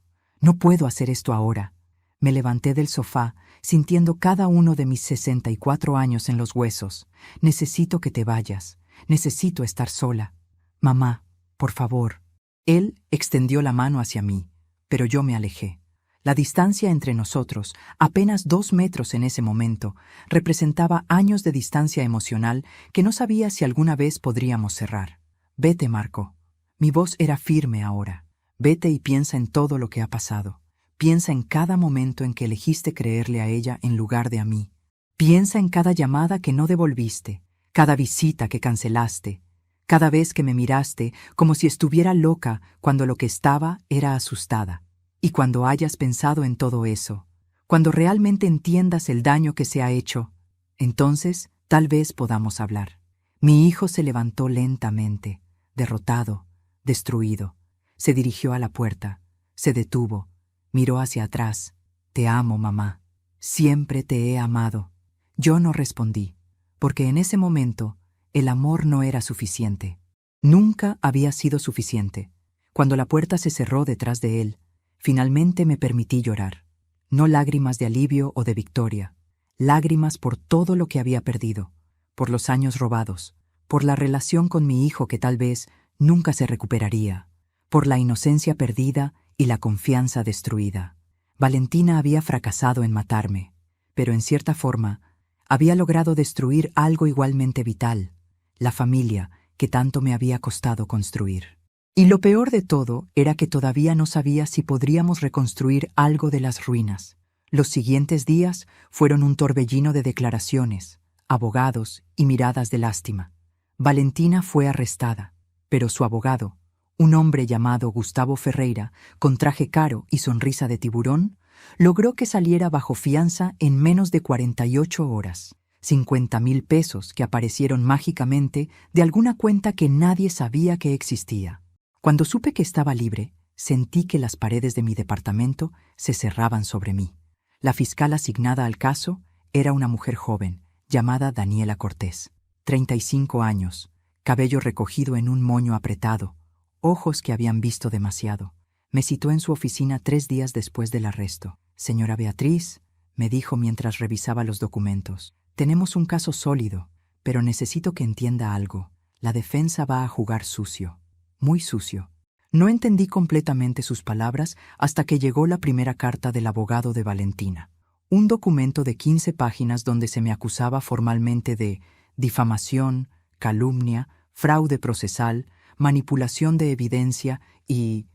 hacer esto ahora. Me levanté del sofá, sintiendo cada uno de mis 64 años en los huesos. Necesito que te vayas. Necesito estar sola. Mamá, por favor. Él extendió la mano hacia mí, pero yo me alejé. La distancia entre nosotros, apenas 2 metros en ese momento, representaba años de distancia emocional que no sabía si alguna vez podríamos cerrar. Vete, Marco. Mi voz era firme ahora. Vete y piensa en todo lo que ha pasado. Piensa en cada momento en que elegiste creerle a ella en lugar de a mí. Piensa en cada llamada que no devolviste, cada visita que cancelaste, cada vez que me miraste como si estuviera loca cuando lo que estaba era asustada. Y cuando hayas pensado en todo eso, cuando realmente entiendas el daño que se ha hecho, entonces tal vez podamos hablar. Mi hijo se levantó lentamente, derrotado, destruido. Se dirigió a la puerta, se detuvo, miró hacia atrás. Te amo, mamá. Siempre te he amado. Yo no respondí, porque en ese momento el amor no era suficiente. Nunca había sido suficiente. Cuando la puerta se cerró detrás de él, finalmente me permití llorar. No lágrimas de alivio o de victoria, lágrimas por todo lo que había perdido, por los años robados, por la relación con mi hijo que tal vez nunca se recuperaría, por la inocencia perdida y la confianza destruida. Valentina había fracasado en matarme, pero en cierta forma había logrado destruir algo igualmente vital, la familia que tanto me había costado construir. Y lo peor de todo era que todavía no sabía si podríamos reconstruir algo de las ruinas. Los siguientes días fueron un torbellino de declaraciones, abogados y miradas de lástima. Valentina fue arrestada, pero su abogado, un hombre llamado Gustavo Ferreira, con traje caro y sonrisa de tiburón, logró que saliera bajo fianza en menos de 48 horas. 50,000 pesos que aparecieron mágicamente de alguna cuenta que nadie sabía que existía. Cuando supe que estaba libre, sentí que las paredes de mi departamento se cerraban sobre mí. La fiscal asignada al caso era una mujer joven, llamada Daniela Cortés. 35 años, cabello recogido en un moño apretado, ojos que habían visto demasiado. Me citó en su oficina 3 días después del arresto. Señora Beatriz, me dijo mientras revisaba los documentos, tenemos un caso sólido, pero necesito que entienda algo. La defensa va a jugar sucio. Muy sucio. No entendí completamente sus palabras hasta que llegó la primera carta del abogado de Valentina. Un documento de 15 páginas donde se me acusaba formalmente de difamación, calumnia, fraude procesal, manipulación de evidencia y,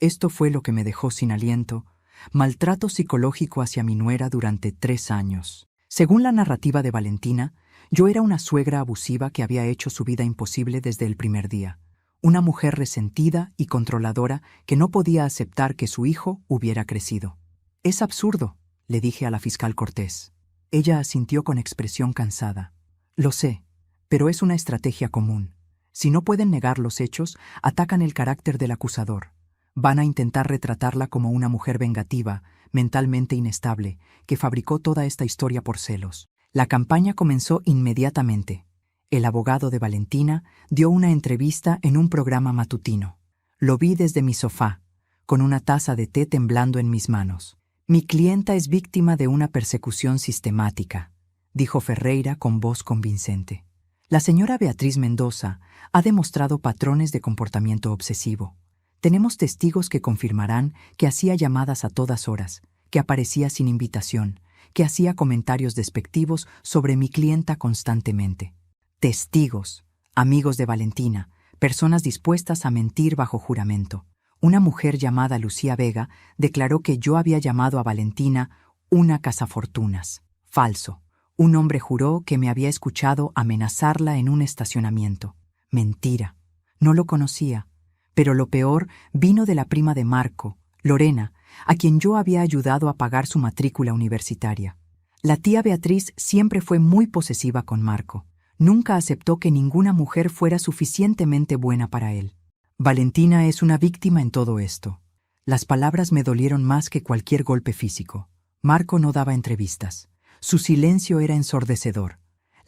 esto fue lo que me dejó sin aliento, maltrato psicológico hacia mi nuera durante 3 años. Según la narrativa de Valentina, yo era una suegra abusiva que había hecho su vida imposible desde el primer día. Una mujer resentida y controladora que no podía aceptar que su hijo hubiera crecido. «Es absurdo», le dije a la fiscal Cortés. Ella asintió con expresión cansada. «Lo sé, pero es una estrategia común. Si no pueden negar los hechos, atacan el carácter del acusador. Van a intentar retratarla como una mujer vengativa, mentalmente inestable, que fabricó toda esta historia por celos». La campaña comenzó inmediatamente. El abogado de Valentina dio una entrevista en un programa matutino. Lo vi desde mi sofá, con una taza de té temblando en mis manos. «Mi clienta es víctima de una persecución sistemática», dijo Ferreira con voz convincente. «La señora Beatriz Mendoza ha demostrado patrones de comportamiento obsesivo. Tenemos testigos que confirmarán que hacía llamadas a todas horas, que aparecía sin invitación, que hacía comentarios despectivos sobre mi clienta constantemente. Testigos, amigos de Valentina, personas dispuestas a mentir bajo juramento. Una mujer llamada Lucía Vega declaró que yo había llamado a Valentina una cazafortunas. Falso. Un hombre juró que me había escuchado amenazarla en un estacionamiento. Mentira. No lo conocía. Pero lo peor vino de la prima de Marco, Lorena, a quien yo había ayudado a pagar su matrícula universitaria. La tía Beatriz siempre fue muy posesiva con Marco. Nunca aceptó que ninguna mujer fuera suficientemente buena para él. Valentina es una víctima en todo esto. Las palabras me dolieron más que cualquier golpe físico. Marco no daba entrevistas. Su silencio era ensordecedor.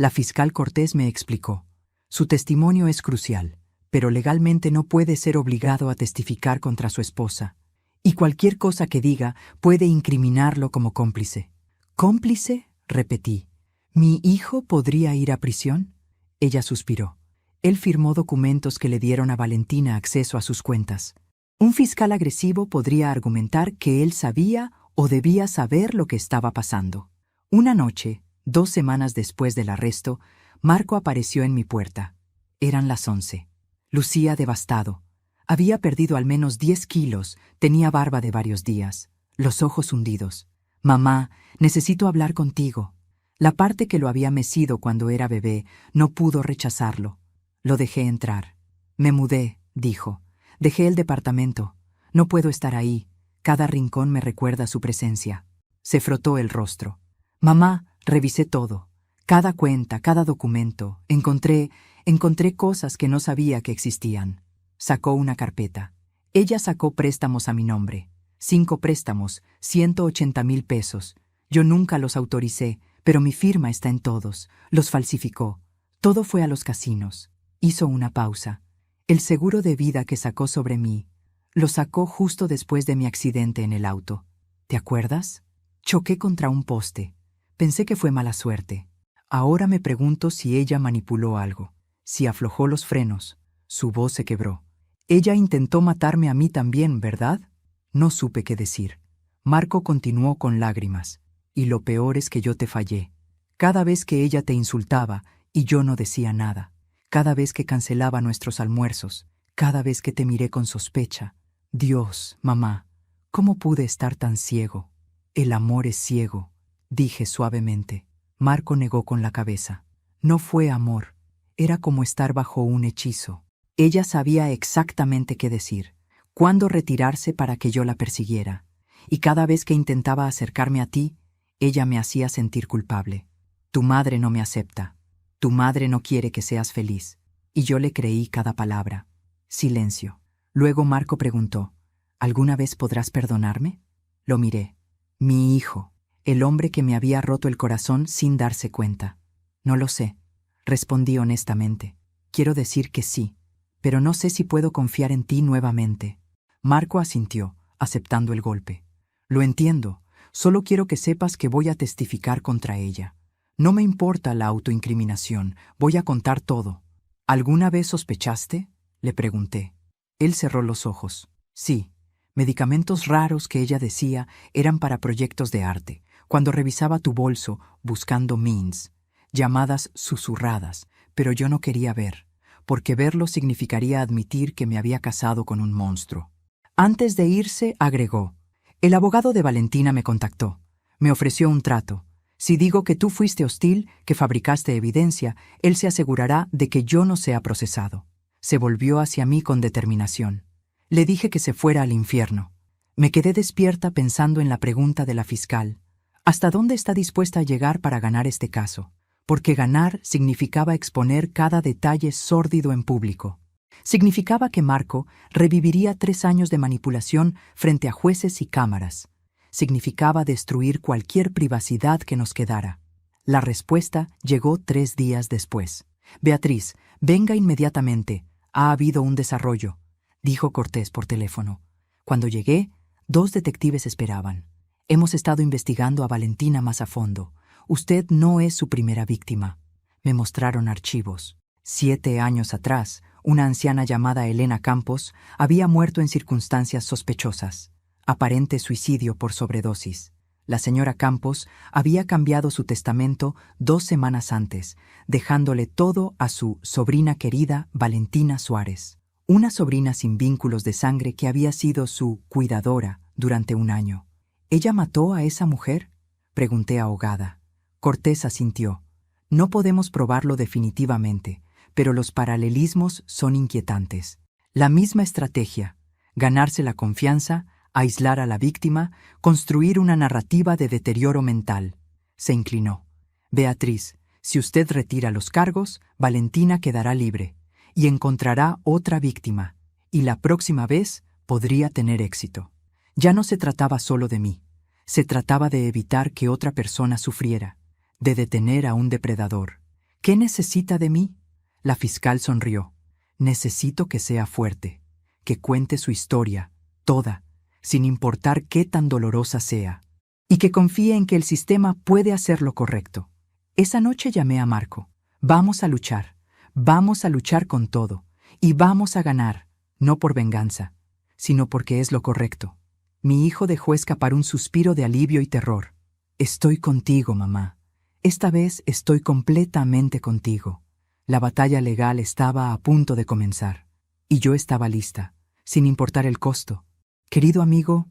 La fiscal Cortés me explicó. Su testimonio es crucial, pero legalmente no puede ser obligado a testificar contra su esposa. Y cualquier cosa que diga puede incriminarlo como cómplice. ¿Cómplice?, repetí. ¿Mi hijo podría ir a prisión? Ella suspiró. Él firmó documentos que le dieron a Valentina acceso a sus cuentas. Un fiscal agresivo podría argumentar que él sabía o debía saber lo que estaba pasando. Una noche, 2 semanas después del arresto, Marco apareció en mi puerta. Eran las 11. Lucía devastado. Había perdido al menos 10 kilos, tenía barba de varios días, los ojos hundidos. «Mamá, necesito hablar contigo». La parte que lo había mecido cuando era bebé no pudo rechazarlo. Lo dejé entrar. «Me mudé», dijo. «Dejé el departamento. No puedo estar ahí. Cada rincón me recuerda su presencia». Se frotó el rostro. «Mamá, revisé todo. Cada cuenta, cada documento. Encontré cosas que no sabía que existían». Sacó una carpeta. Ella sacó préstamos a mi nombre. 5 préstamos, 180,000 pesos. Yo nunca los autoricé, pero mi firma está en todos. Los falsificó. Todo fue a los casinos. Hizo una pausa. El seguro de vida que sacó sobre mí, lo sacó justo después de mi accidente en el auto. ¿Te acuerdas? Choqué contra un poste. Pensé que fue mala suerte. Ahora me pregunto si ella manipuló algo, si aflojó los frenos. Su voz se quebró. Ella intentó matarme a mí también, ¿verdad? No supe qué decir. Marco continuó con lágrimas. Y lo peor es que yo te fallé. Cada vez que ella te insultaba y yo no decía nada. Cada vez que cancelaba nuestros almuerzos. Cada vez que te miré con sospecha. Dios, mamá, ¿cómo pude estar tan ciego? El amor es ciego, dije suavemente. Marco negó con la cabeza. No fue amor. Era como estar bajo un hechizo. Ella sabía exactamente qué decir, cuándo retirarse para que yo la persiguiera. Y cada vez que intentaba acercarme a ti, ella me hacía sentir culpable. Tu madre no me acepta. Tu madre no quiere que seas feliz. Y yo le creí cada palabra. Silencio. Luego Marco preguntó, ¿alguna vez podrás perdonarme? Lo miré. Mi hijo, el hombre que me había roto el corazón sin darse cuenta. No lo sé, respondí honestamente. Quiero decir que sí, pero no sé si puedo confiar en ti nuevamente. Marco asintió, aceptando el golpe. Lo entiendo, solo quiero que sepas que voy a testificar contra ella. No me importa la autoincriminación, voy a contar todo. ¿Alguna vez sospechaste?, le pregunté. Él cerró los ojos. Sí, medicamentos raros que ella decía eran para proyectos de arte. Cuando revisaba tu bolso, buscando means, llamadas susurradas, pero yo no quería ver, porque verlo significaría admitir que me había casado con un monstruo. Antes de irse, agregó, el abogado de Valentina me contactó. Me ofreció un trato. Si digo que tú fuiste hostil, que fabricaste evidencia, él se asegurará de que yo no sea procesado. Se volvió hacia mí con determinación. Le dije que se fuera al infierno. Me quedé despierta pensando en la pregunta de la fiscal. ¿Hasta dónde está dispuesta a llegar para ganar este caso? Porque ganar significaba exponer cada detalle sórdido en público. Significaba que Marco reviviría 3 años de manipulación frente a jueces y cámaras. Significaba destruir cualquier privacidad que nos quedara. La respuesta llegó 3 días después. Beatriz, venga inmediatamente. Ha habido un desarrollo, dijo Cortés por teléfono. Cuando llegué, 2 detectives esperaban. Hemos estado investigando a Valentina más a fondo. Usted no es su primera víctima. Me mostraron archivos. 7 años atrás, una anciana llamada Elena Campos había muerto en circunstancias sospechosas. Aparente suicidio por sobredosis. La señora Campos había cambiado su testamento 2 semanas antes, dejándole todo a su sobrina querida Valentina Suárez, una sobrina sin vínculos de sangre que había sido su cuidadora durante 1 año. ¿Ella mató a esa mujer?, pregunté ahogada. Cortés asintió. No podemos probarlo definitivamente, pero los paralelismos son inquietantes. La misma estrategia, ganarse la confianza, aislar a la víctima, construir una narrativa de deterioro mental. Se inclinó. Beatriz, si usted retira los cargos, Valentina quedará libre y encontrará otra víctima, y la próxima vez podría tener éxito. Ya no se trataba solo de mí. Se trataba de evitar que otra persona sufriera, de detener a un depredador. ¿Qué necesita de mí? La fiscal sonrió. Necesito que sea fuerte, que cuente su historia, toda, sin importar qué tan dolorosa sea, y que confíe en que el sistema puede hacer lo correcto. Esa noche llamé a Marco. Vamos a luchar con todo, y vamos a ganar, no por venganza, sino porque es lo correcto. Mi hijo dejó escapar un suspiro de alivio y terror. Estoy contigo, mamá. Esta vez estoy completamente contigo. La batalla legal estaba a punto de comenzar, y yo estaba lista, sin importar el costo. Querido amigo,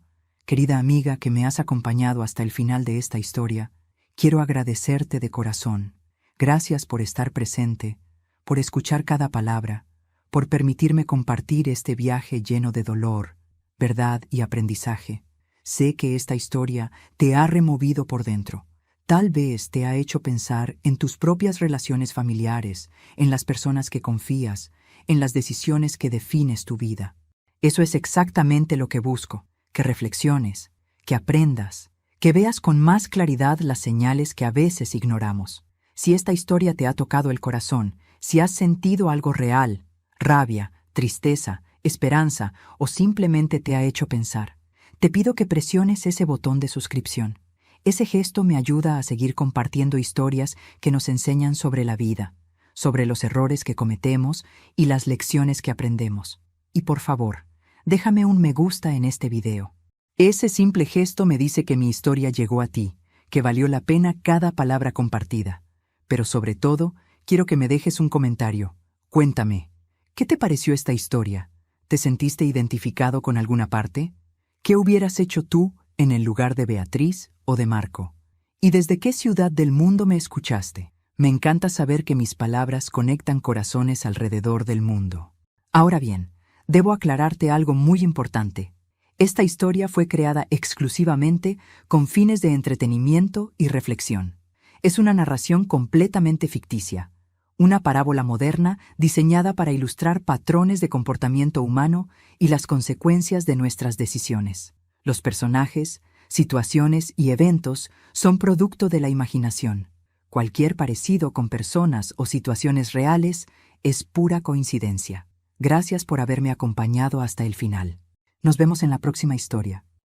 querida amiga que me has acompañado hasta el final de esta historia, quiero agradecerte de corazón. Gracias por estar presente, por escuchar cada palabra, por permitirme compartir este viaje lleno de dolor, verdad y aprendizaje. Sé que esta historia te ha removido por dentro. Tal vez te ha hecho pensar en tus propias relaciones familiares, en las personas que confías, en las decisiones que defines tu vida. Eso es exactamente lo que busco, que reflexiones, que aprendas, que veas con más claridad las señales que a veces ignoramos. Si esta historia te ha tocado el corazón, si has sentido algo real, rabia, tristeza, esperanza o simplemente te ha hecho pensar, te pido que presiones ese botón de suscripción. Ese gesto me ayuda a seguir compartiendo historias que nos enseñan sobre la vida, sobre los errores que cometemos y las lecciones que aprendemos. Y por favor, déjame un me gusta en este video. Ese simple gesto me dice que mi historia llegó a ti, que valió la pena cada palabra compartida. Pero sobre todo, quiero que me dejes un comentario. Cuéntame, ¿qué te pareció esta historia? ¿Te sentiste identificado con alguna parte? ¿Qué hubieras hecho tú en el lugar de Beatriz o de Marco? ¿Y desde qué ciudad del mundo me escuchaste? Me encanta saber que mis palabras conectan corazones alrededor del mundo. Ahora bien, debo aclararte algo muy importante. Esta historia fue creada exclusivamente con fines de entretenimiento y reflexión. Es una narración completamente ficticia, una parábola moderna diseñada para ilustrar patrones de comportamiento humano y las consecuencias de nuestras decisiones. Los personajes, situaciones y eventos son producto de la imaginación. Cualquier parecido con personas o situaciones reales es pura coincidencia. Gracias por haberme acompañado hasta el final. Nos vemos en la próxima historia.